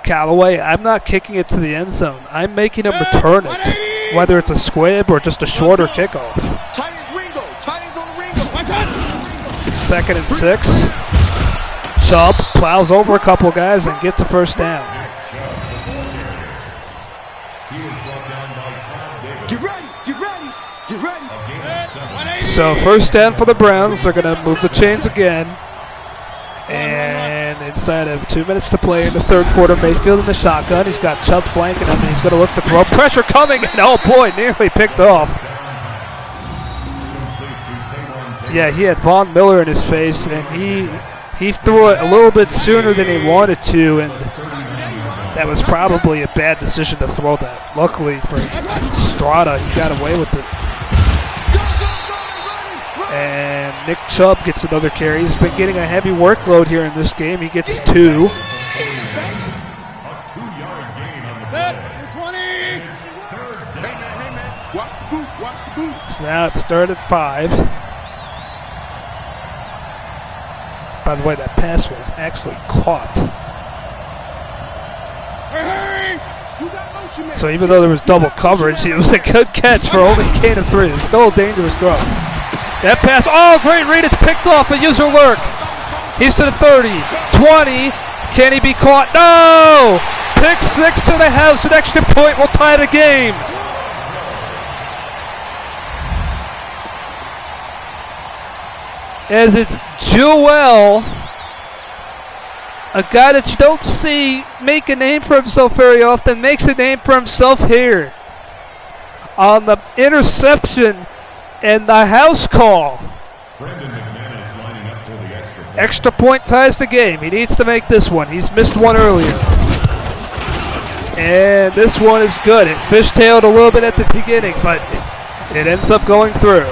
Callaway, I'm not kicking it to the end zone. I'm making him return it, whether it's a squib or just a shorter kickoff. Tight ends Ringo. Tight ends on Ringo. 2nd and 6. Chubb plows over a couple guys and gets a first down. Get ready. Get ready. Get ready. So first down for the Browns. They're going to move the chains again. And inside of 2 minutes to play in the third quarter, Mayfield in the shotgun. He's got Chubb flanking him, and he's going to look to throw. Pressure coming, and oh boy, nearly picked off. Yeah, he had Von Miller in his face, and he threw it a little bit sooner than he wanted to, and that was probably a bad decision to throw that. Luckily for Estrada, he got away with it. And Nick Chubb gets another carry. He's been getting a heavy workload here in this game. He gets 2. A 2-yard gain on the play. 20. Hey, man. Watch the boot. Watch the boot. So now it's 3rd and 5. By the way, that pass was actually caught. Hurry. You got motion, man. So even though there was double coverage, it was a good catch for only a gain of 3. It's still a dangerous throw. That pass, oh, great read. It's picked off a user lurk. He's to the 30, 20. Can he be caught? No! Pick 6 to the house. An extra point will tie the game. As it's Joel, a guy that you don't see make a name for himself very often, makes a name for himself here. On the interception and the house call. Brendan McManus lining up for the extra point. Extra point ties the game. He needs to make this one. He's missed one earlier. And this one is good. It fishtailed a little bit at the beginning, but it ends up going through.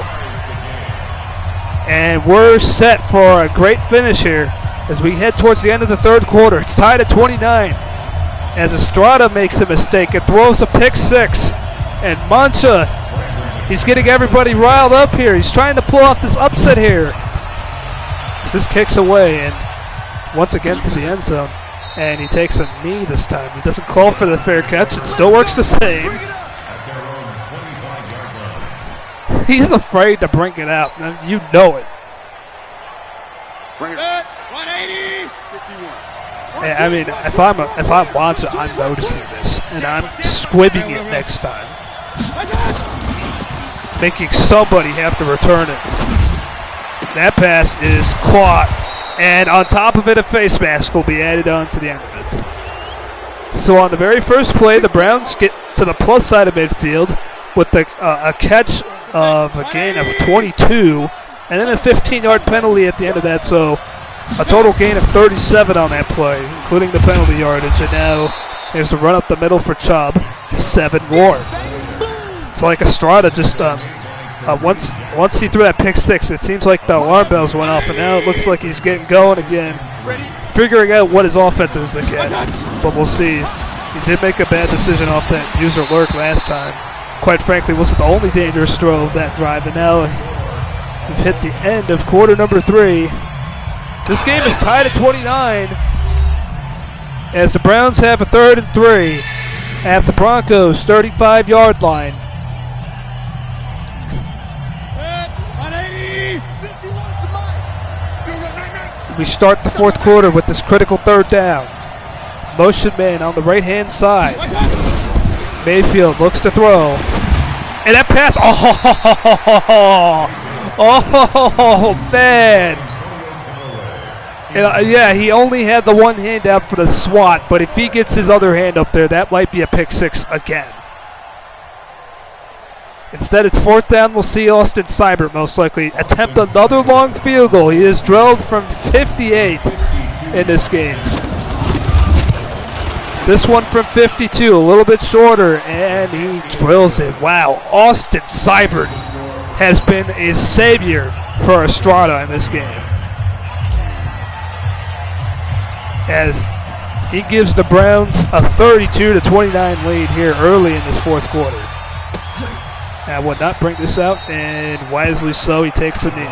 And we're set for a great finish here as we head towards the end of the third quarter. It's tied at 29 as Estrada makes a mistake and throws a pick 6. And Mancha, he's getting everybody riled up here. He's trying to pull off this upset here. This kicks away and once again to the end zone. And he takes a knee this time. He doesn't call for the fair catch. It still works the same. He's afraid to bring it out. You know it. Bring it. 180. 51. I mean, if I'm Mancha, I'm noticing this, and I'm squibbing it next time, making somebody have to return it. That pass is caught, and on top of it, a face mask will be added on to the end of it. So on the very first play, the Browns get to the plus side of midfield with a catch of a gain of 22, and then a 15-yard penalty at the end of that. So a total gain of 37 on that play, including the penalty yardage. And now there's a run up the middle for Chubb. 7 more. It's like Estrada just once he threw that pick 6, it seems like the alarm bells went off, and now it looks like he's getting going again. figuring out what his offense is again. But we'll see. He did make a bad decision off that user lurk last time. Quite frankly, wasn't the only dangerous throw of that drive. And now we've hit the end of quarter number 3. This game is tied at 29 as the Browns have a 3rd and 3 at the Broncos' 35-yard line. 180. We start the 4th quarter with this critical 3rd down. Motion man on the right-hand side. Mayfield looks to throw. And that pass, oh man. Yeah, he only had the one hand out for the swat, but if he gets his other hand up there, that might be a pick 6 again. Instead, it's 4th down. We'll see Austin Seibert most likely attempt another long field goal. He is drilled from 58 in this game. This one from 52, a little bit shorter, and he drills it. Wow, Austin Seibert has been a savior for Estrada in this game, as he gives the Browns a 32-29 lead here early in this 4th quarter. I would not bring this out, and wisely so, he takes a knee.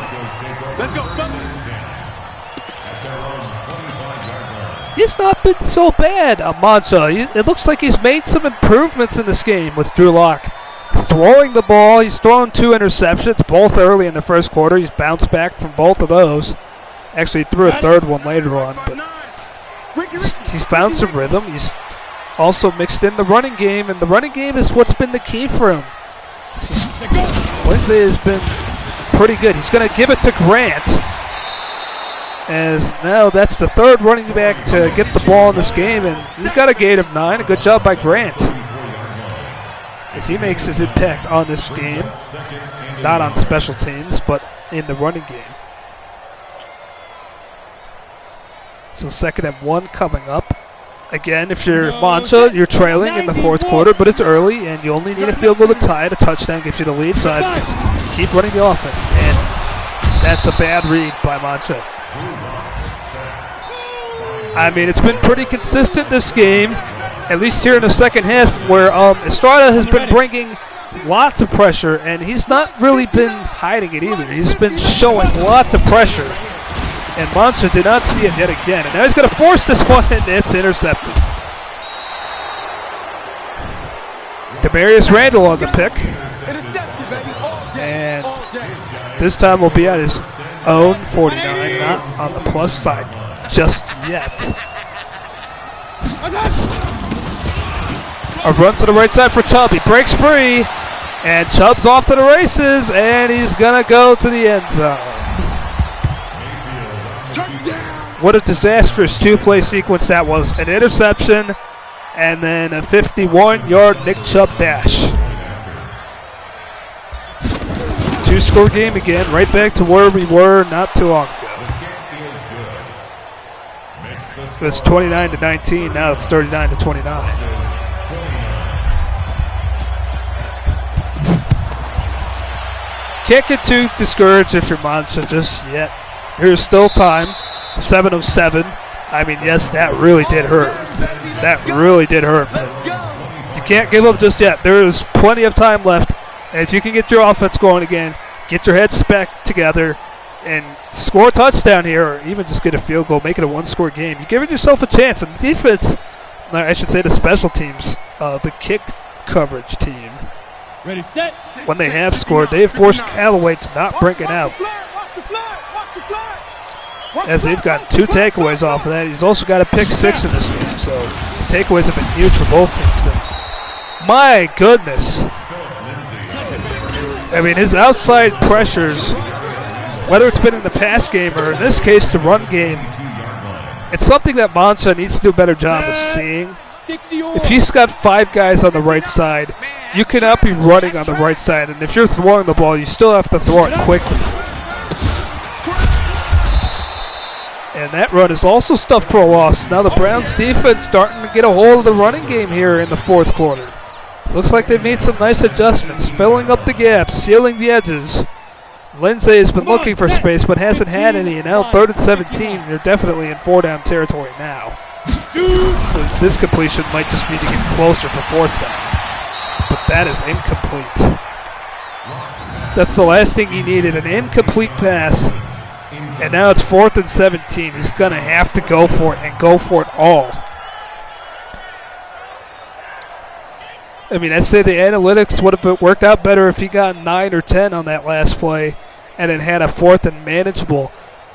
Let's go, fellas. He's not been so bad, Mancha. It looks like he's made some improvements in this game with Drew Lock. Throwing the ball, he's thrown 2 interceptions, both early in the 1st quarter. He's bounced back from both of those. Actually threw a 3rd one later on, but he's found some rhythm. He's also mixed in the running game, and the running game is what's been the key for him. Lindsay has been pretty good. He's going to give it to Grant, as now that's the 3rd running back to get the ball in this game, and he's got a gain of 9. A good job by Grant, as he makes his impact on this game, not on special teams, but in the running game. So 2nd and 1 coming up. Again, if you're Mancha, you're trailing in the 4th quarter, but it's early, and you only need a field goal to tie it. A touchdown gives you the lead, so I'd keep running the offense. And that's a bad read by Mancha. I mean, it's been pretty consistent this game, at least here in the 2nd half, where Estrada has been bringing lots of pressure, and he's not really been hiding it either. He's been showing lots of pressure, and Mancha did not see it yet again. And now he's going to force this one, and it's intercepted. Demarius Randall on the pick, and this time will be at his own 49, not on the plus side just yet. A run to the right side for Chubb. He breaks free, and Chubb's off to the races, and he's going to go to the end zone. What a disastrous 2-play sequence that was. An interception, and then a 51-yard Nick Chubb dash. 2-score game again, right back to where we were not too long ago. It's 29-19, now it's 39-29. Can't get too discouraged if you're Mancha just yet. There's still time. 7:07. I mean, yes, that really did hurt. That really did hurt. But you can't give up just yet. There is plenty of time left. And if you can get your offense going again, get your heads back together, and score a touchdown here, or even just get a field goal, make it a 1-score game, you're giving yourself a chance. And the defense, I should say the special teams, the kick coverage team, Ready, set. when they have scored, they have forced Callaway to not bring it out, as they've got 2 takeaways off of that. He's also got a pick 6 in this game, so the takeaways have been huge for both teams. And my goodness. I mean, his outside pressures, whether it's been in the pass game or in this case the run game, it's something that Mancha needs to do a better job of seeing. If he's got 5 guys on the right side, you cannot be running on the right side, and if you're throwing the ball, you still have to throw it quickly. And that run is also stuffed for a loss. Now the Browns defense starting to get a hold of the running game here in the 4th quarter. Looks like they've made some nice adjustments, filling up the gaps, sealing the edges. Lindsay has been looking for space but hasn't had any, and now 3rd and 17. You're definitely in 4-down territory now. So this completion might just be to get closer for 4th down. But that is incomplete. That's the last thing he needed, an incomplete pass. And now it's 4th and 17. He's going to have to go for it and go for it all. I mean, I say the analytics would have worked out better if he got 9 or 10 on that last play and then had a 4th and manageable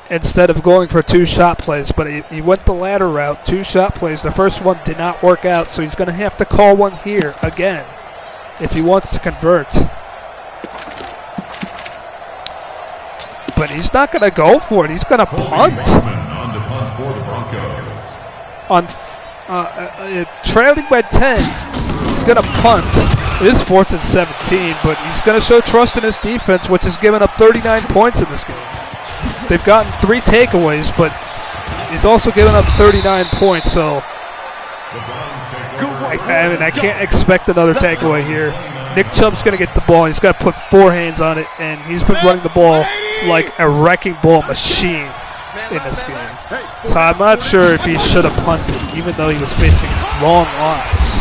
instead of going for 2 shot plays. But he went the latter route, 2 shot plays. The first one did not work out, so he's going to have to call one here again if he wants to convert. But he's not going to go for it. He's going to punt. On to punt for the Broncos. Trailing by 10, he's going to punt. It is 4th and 17, but he's going to show trust in his defense, which has given up 39 points in this game. They've gotten 3 takeaways, but he's also given up 39 points, so I can't expect another takeaway here. Nick Chubb's going to get the ball. He's got to put 4 hands on it, and he's been running the ball like a wrecking ball machine in this game. So I'm not sure if he should have punted, even though he was facing long lines.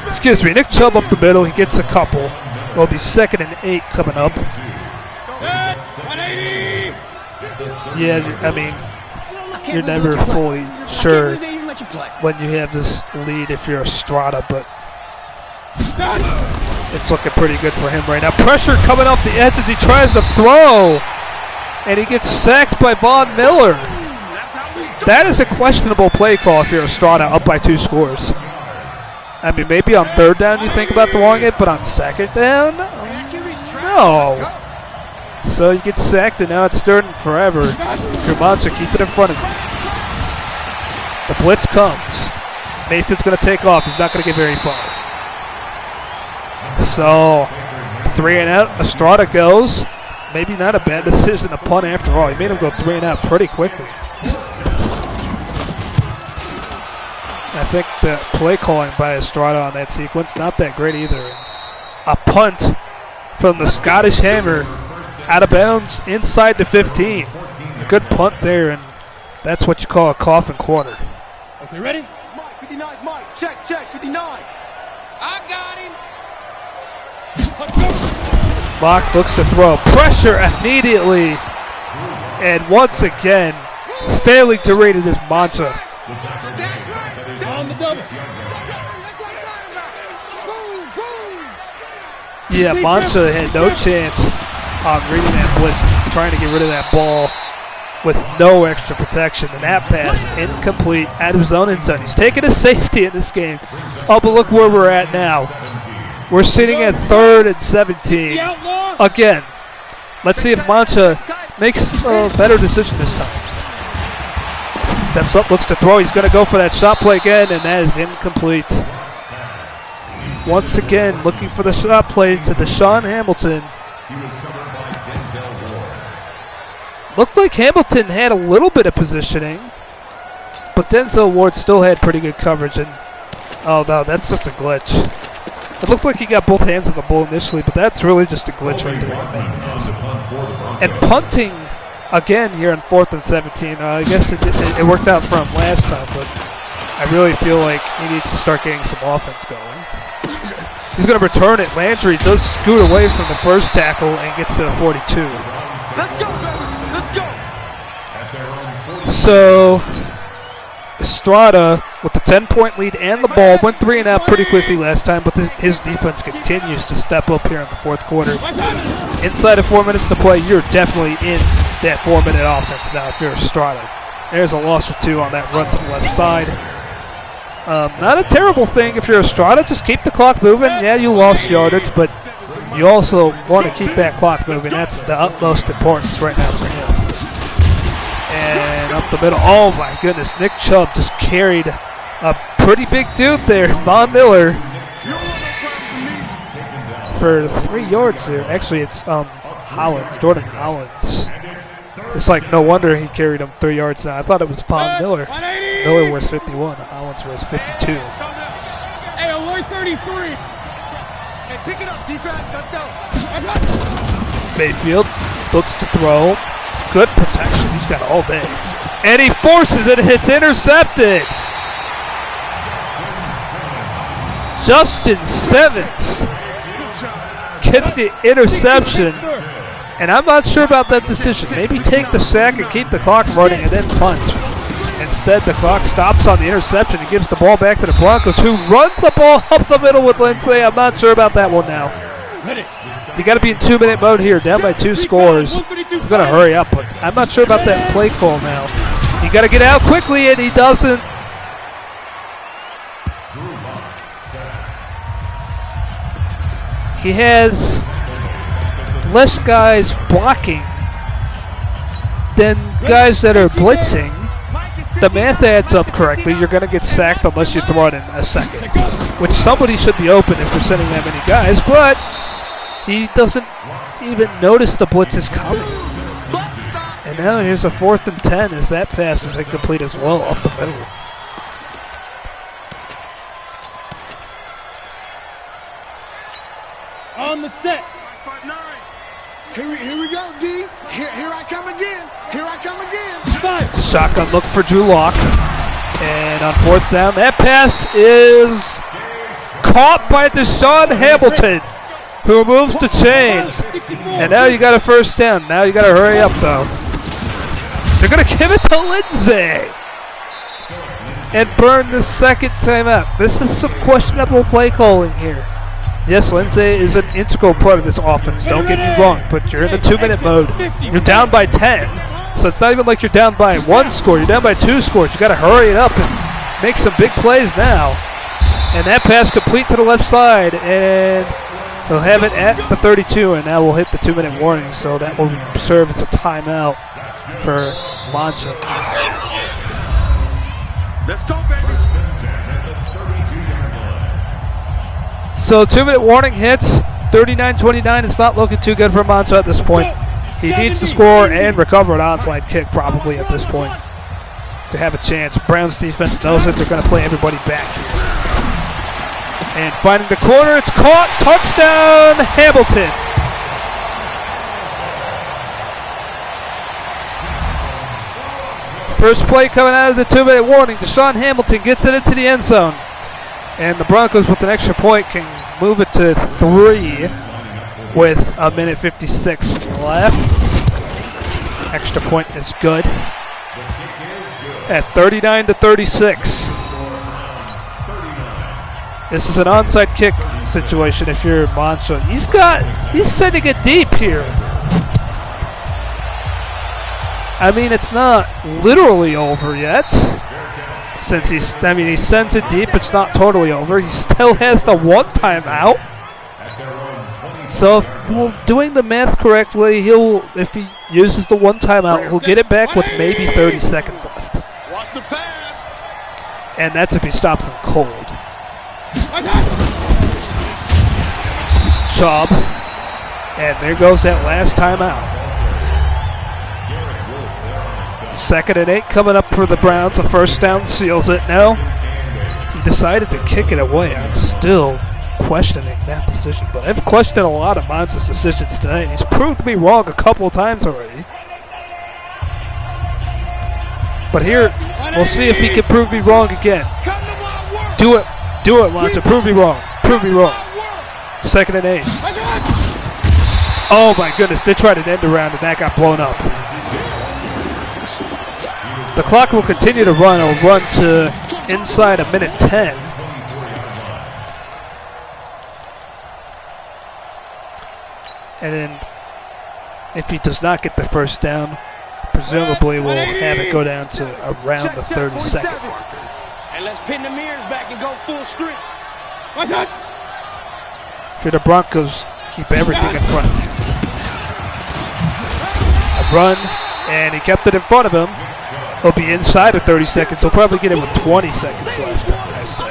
Excuse me, Nick Chubb up the middle. He gets a couple. It'll be 2nd and 8 coming up. Yeah, I mean, you're never fully sure when you have this lead if you're Estrada, but it's looking pretty good for him right now. Pressure coming off the edge as he tries to throw, and he gets sacked by Von Miller. That is a questionable play call if you're Estrada up by 2 scores. I mean, maybe on 3rd down you think about throwing it, but on 2nd down, no. So he gets sacked, and now it's 3rd and forever. Kermancha keep it in front of him. The blitz comes. Mayfield's going to take off. He's not going to get very far. So 3 and out. Estrada goes. Maybe not a bad decision to punt after all. He made him go 3 and out pretty quickly. I think the play calling by Estrada on that sequence, not that great either. A punt from the Scottish Hammer out of bounds inside the 15. A good punt there, and that's what you call a coffin corner. Okay, ready? Mike, 59, Mike. Check, 59. I got him. Mock looks to throw. Pressure immediately. And once again, failing to read it is Mancha. On the double. Yeah, Mancha had no chance on reading that blitz, trying to get rid of that ball with no extra protection. And that pass incomplete out of his own end zone. He's taking a safety in this game. Oh, but look where we're at now. We're sitting at 3rd and 17. Again, let's see if Mancha makes a better decision this time. Steps up, looks to throw. He's going to go for that shot play again, and that is incomplete. Once again, looking for the shot play to Deshaun Hamilton. Looked like Hamilton had a little bit of positioning, but Denzel Ward still had pretty good coverage. And oh no, that's just a glitch. It looked like he got both hands on the ball initially, but that's really just a glitch right there. And punting again here on 4th and 17. I guess it worked out for him last time, but I really feel like he needs to start getting some offense going. He's going to return it. Landry does scoot away from the first tackle and gets to the 42. Let's go, baby. Let's go. So Estrada with the 10-point lead and the ball went 3 and out pretty quickly last time, but his defense continues to step up here in the 4th quarter. Inside of 4 minutes to play, you're definitely in that 4-minute offense now if you're Estrada. There's a loss for 2 on that run to the left side. Not a terrible thing if you're Estrada. Just keep the clock moving. Yeah, you lost yardage, but you also want to keep that clock moving. That's the utmost importance right now for him. And up the middle. Oh, my goodness. Nick Chubb just carried a pretty big dude there. Von Miller for 3 yards there. Actually, it's Hollins, Jordan Hollins. It's like no wonder he carried him 3 yards now. I thought it was Von Miller. Miller wears 51. Hollins wears 52. Hey, 33. Hey, pick it up, defense. Let's go. Mayfield looks to throw. Good protection. He's got all day. And he forces it. It's intercepted. Justin Simmons gets the interception. And I'm not sure about that decision. Maybe take the sack and keep the clock running and then punt. Instead, the clock stops on the interception and gives the ball back to the Broncos, who runs the ball up the middle with Lindsay. I'm not sure about that one now. You got to be in 2-minute mode here, down by 2 scores. He's going to hurry up, but I'm not sure about that play call now. You got to get out quickly, and he doesn't. He has less guys blocking than guys that are blitzing. The math adds up correctly. You're going to get sacked unless you throw it in a second, which somebody should be open if you're sending that many guys, but he doesn't even notice the blitz is coming. And now here's a 4th and 10 as that pass is incomplete as well up the middle. On the set. Here we go, D. Here I come again. Here I come again. 5. Shotgun look for Drew Lock. And on 4th down, that pass is caught by Deshaun Hamilton, who moves the chains. And now you got a 1st down. Now you got to hurry up, though. They're going to give it to Lindsay and burn the 2nd timeout. This is some questionable play calling here. Yes, Lindsay is an integral part of this offense, don't get me wrong, but you're in the 2-minute mode. You're down by 10, so it's not even like you're down by 1 score. You're down by 2 scores. You got to hurry it up and make some big plays now. And that pass complete to the left side, and they'll have it at the 32, and now we'll hit the 2-minute warning, so that will serve as a timeout for Monza. Let's go, baby. So 2-minute warning hits, 39-29. It's not looking too good for Monza at this point. He needs to score and recover an onside kick probably at this point to have a chance. Browns defense knows it. They're going to play everybody back here. And finding the corner, it's caught. Touchdown, Hamilton. First play coming out of the 2-minute warning. Deshaun Hamilton gets it into the end zone. And the Broncos, with an extra point, can move it to 3 with 1:56 left. Extra point is good. At 39-36. This is an onside kick situation if you're Moncho. He's sending it deep here. I mean, it's not literally over yet. Since he sends it deep, it's not totally over. He still has the 1 timeout. So if we're doing the math correctly, if he uses the 1 timeout, he'll get it back with maybe 30 seconds left. Watch the pass. And that's if he stops him cold. Chubb. And there goes that last timeout. 2nd and 8 coming up for the Browns. A 1st down seals it now. He decided to kick it away. I'm still questioning that decision, but I've questioned a lot of Monza's decisions tonight. He's proved me wrong a couple of times already. But here, we'll see if he can prove me wrong again. Do it, Monza. Prove me wrong. Prove me wrong. 2nd and 8. Oh my goodness, they tried an end around and that got blown up. The clock will continue to run. It'll run to inside 1:10. And then if he does not get the 1st down, presumably we'll have it go down to around the 30-second marker. And let's pin the mirrors back and go full strength. For the Broncos, keep everything in front of you. A run, and he kept it in front of him. He'll be inside of 30 seconds. He'll probably get it with 20 seconds left, I say.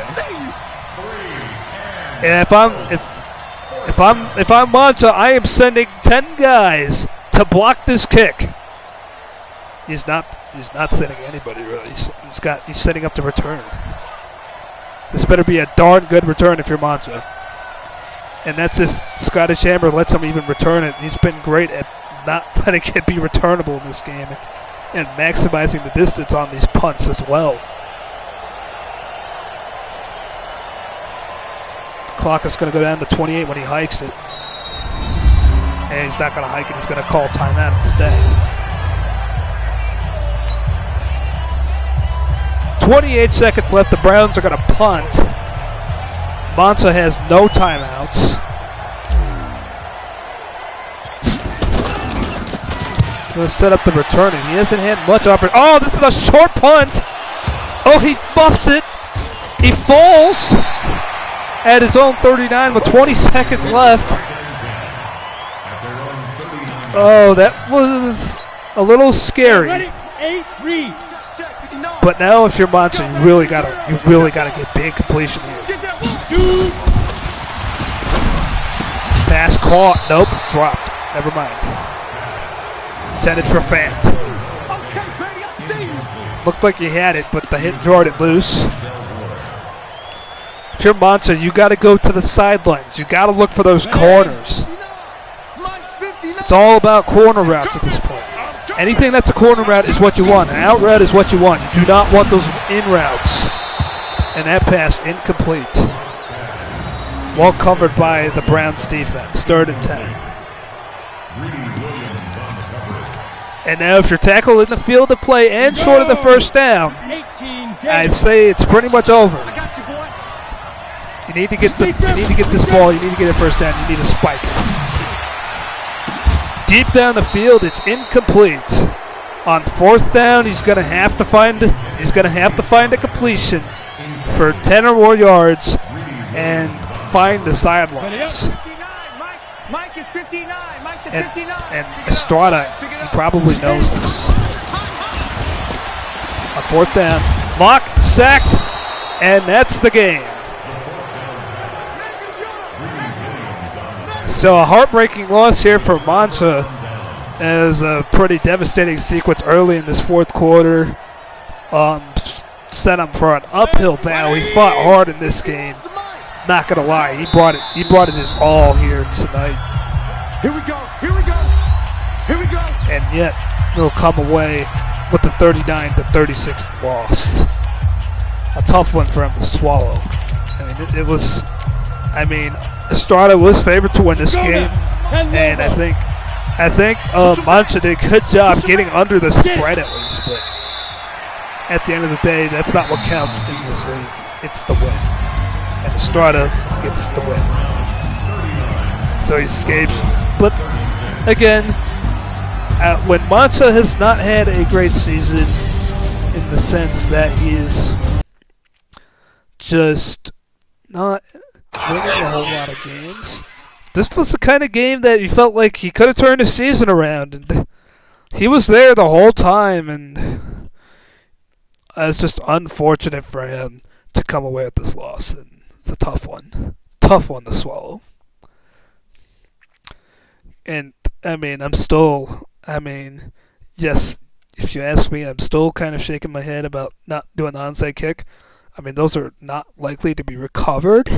And if I'm Monza, I am sending 10 guys to block this kick. He's not sending anybody really. He's setting up the return. This better be a darn good return if you're Monza. And that's if Scotty Chamber lets him even return it. He's been great at not letting it be returnable in this game and maximizing the distance on these punts as well. Clock is going to go down to 28 when he hikes it. And he's not going to hike it. He's going to call timeout instead. 28 seconds left. The Browns are going to punt. Monza has no timeouts. Going to set up the returning. He hasn't had much opportunity. Oh, this is a short punt. Oh, he buffs it. He falls at his own 39 with 20 seconds left. Oh, that was a little scary. But now, if you're Monza, you really gotta get big completion here. Pass caught. Nope, dropped. Never mind. Intended for Fant. Looked like he had it, but the hit jarred it loose. If you're Monza, you got to go to the sidelines. You got to look for those corners. It's all about corner routes at this point. Anything that's a corner route is what you want. An out route is what you want. You do not want those in routes. And that pass incomplete. Well covered by the Browns defense. 3rd and 10. And now if you're tackled in the field of play and short of the first down, I say it's pretty much over. You need to get this ball. You need to get it first down. You need to spike it. Deep down the field, it's incomplete. On 4th down, he's going to have to find a completion for 10 or more yards and find the sidelines. Mike is 59. Mike the 59. And Estrada, he probably knows this. On 4th down, Mock sacked, and that's the game. So a heartbreaking loss here for Monza as a pretty devastating sequence early in this 4th quarter. Set him for an uphill battle. He fought hard in this game. Not gonna lie, he brought it his all here tonight. Here we go. Here we go. Here we go. And yet he'll come away with the 39-36 loss. A tough one for him to swallow. Estrada was favored to win this game, and I think Monza did a good job getting under the spread at least. But at the end of the day, that's not what counts in this league. It's the win, and Estrada gets the win. So he escapes. But again, when Monza has not had a great season, in the sense that he is just not winning a whole lot of games. This was the kind of game that you felt like he could have turned the season around, and he was there the whole time, and it's just unfortunate for him to come away with this loss, and it's a tough one to swallow. And yes, if you ask me, I'm still kind of shaking my head about not doing the onside kick. Those are not likely to be recovered.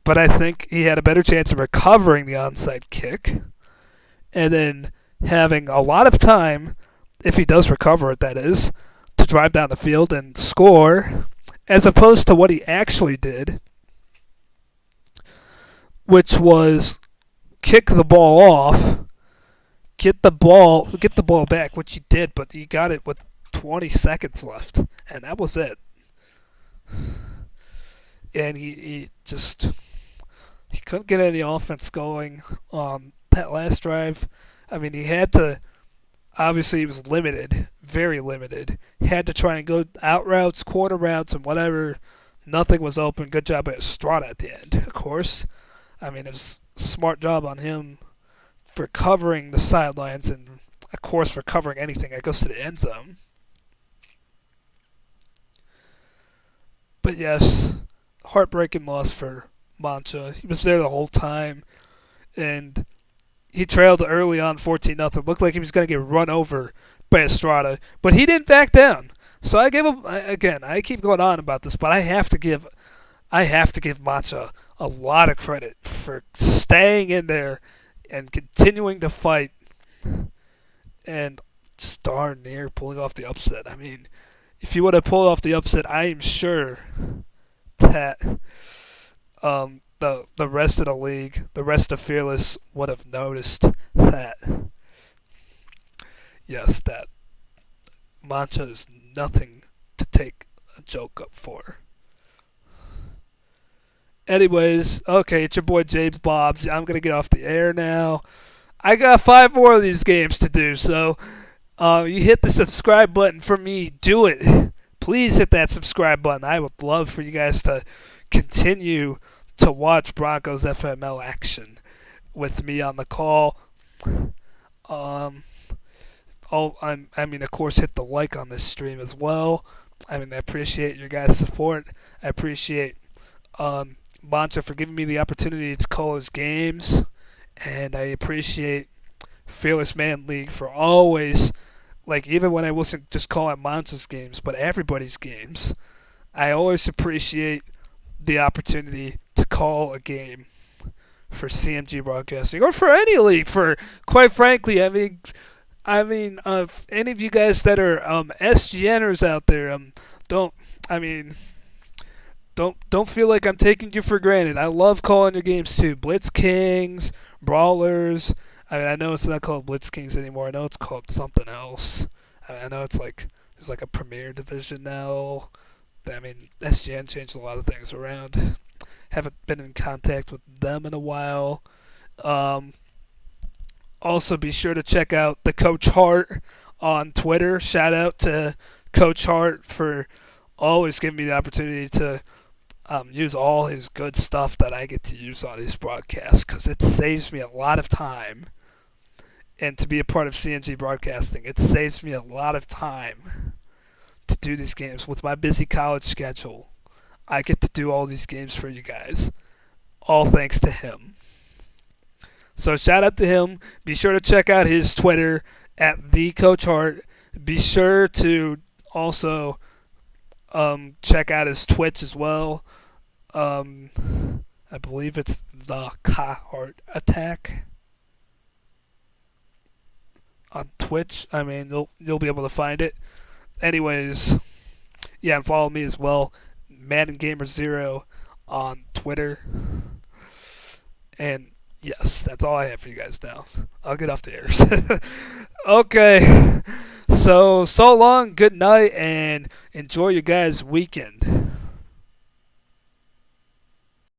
But I think he had a better chance of recovering the onside kick and then having a lot of time, if he does recover it, that is, to drive down the field and score, as opposed to what he actually did, which was kick the ball off, get the ball back, which he did, but he got it with 20 seconds left, and that was it. And he couldn't get any offense going on that last drive. He had to, obviously he was limited, very limited. He had to try and go out routes, corner routes, and whatever. Nothing was open. Good job by Estrada at the end, of course. It was a smart job on him for covering the sidelines and, of course, for covering anything that goes to the end zone. But yes, heartbreaking loss for Monza. He was there the whole time, and he trailed early on 14-0. Looked like he was going to get run over by Estrada, but he didn't back down. So I give him, again, I keep going on about this, but I have to give Monza a lot of credit for staying in there and continuing to fight and just darn near pulling off the upset. I mean, if you would have pulled off the upset, I am sure that the rest of the league, the rest of Fearless, would have noticed that. Yes, that Mancha is nothing to take a joke up for. Anyways, okay, it's your boy James Bobs. I'm gonna get off the air now. I got 5 more of these games to do, so you hit the subscribe button for me. Do it. Please hit that subscribe button. I would love for you guys to continue to watch Broncos FML action with me on the call. Of course, hit the like on this stream as well. I appreciate your guys' support. I appreciate Mancha for giving me the opportunity to call his games, and I appreciate Fearless Man League for always, even when I wasn't just calling Mancha's games, but everybody's games, I always appreciate the opportunity to call a game for CMG Broadcasting or for any league. For quite frankly, if any of you guys that are SGNers out there, don't feel like I'm taking you for granted. I love calling your games too. Blitz Kings, Brawlers. I know it's not called Blitz Kings anymore. I know it's called something else. I know it's there's a Premier Division now. SGN changed a lot of things around. Haven't been in contact with them in a while. Also, be sure to check out the Coach Hart on Twitter. Shout out to Coach Hart for always giving me the opportunity to use all his good stuff that I get to use on his broadcast, because it saves me a lot of time. And to be a part of CNG Broadcasting, it saves me a lot of time to do these games. With my busy college schedule, I get to do all these games for you guys, all thanks to him. So shout out to him. Be sure to check out his Twitter at @TheCoachHart. Be sure to also check out his Twitch as well. I believe it's the Heart Attack on Twitch. You'll be able to find it. Anyways, yeah, and follow me as well, Madden Gamer 0 on Twitter. And yes, that's all I have for you guys now. I'll get off the air. Okay. So long, good night, and enjoy your guys' weekend.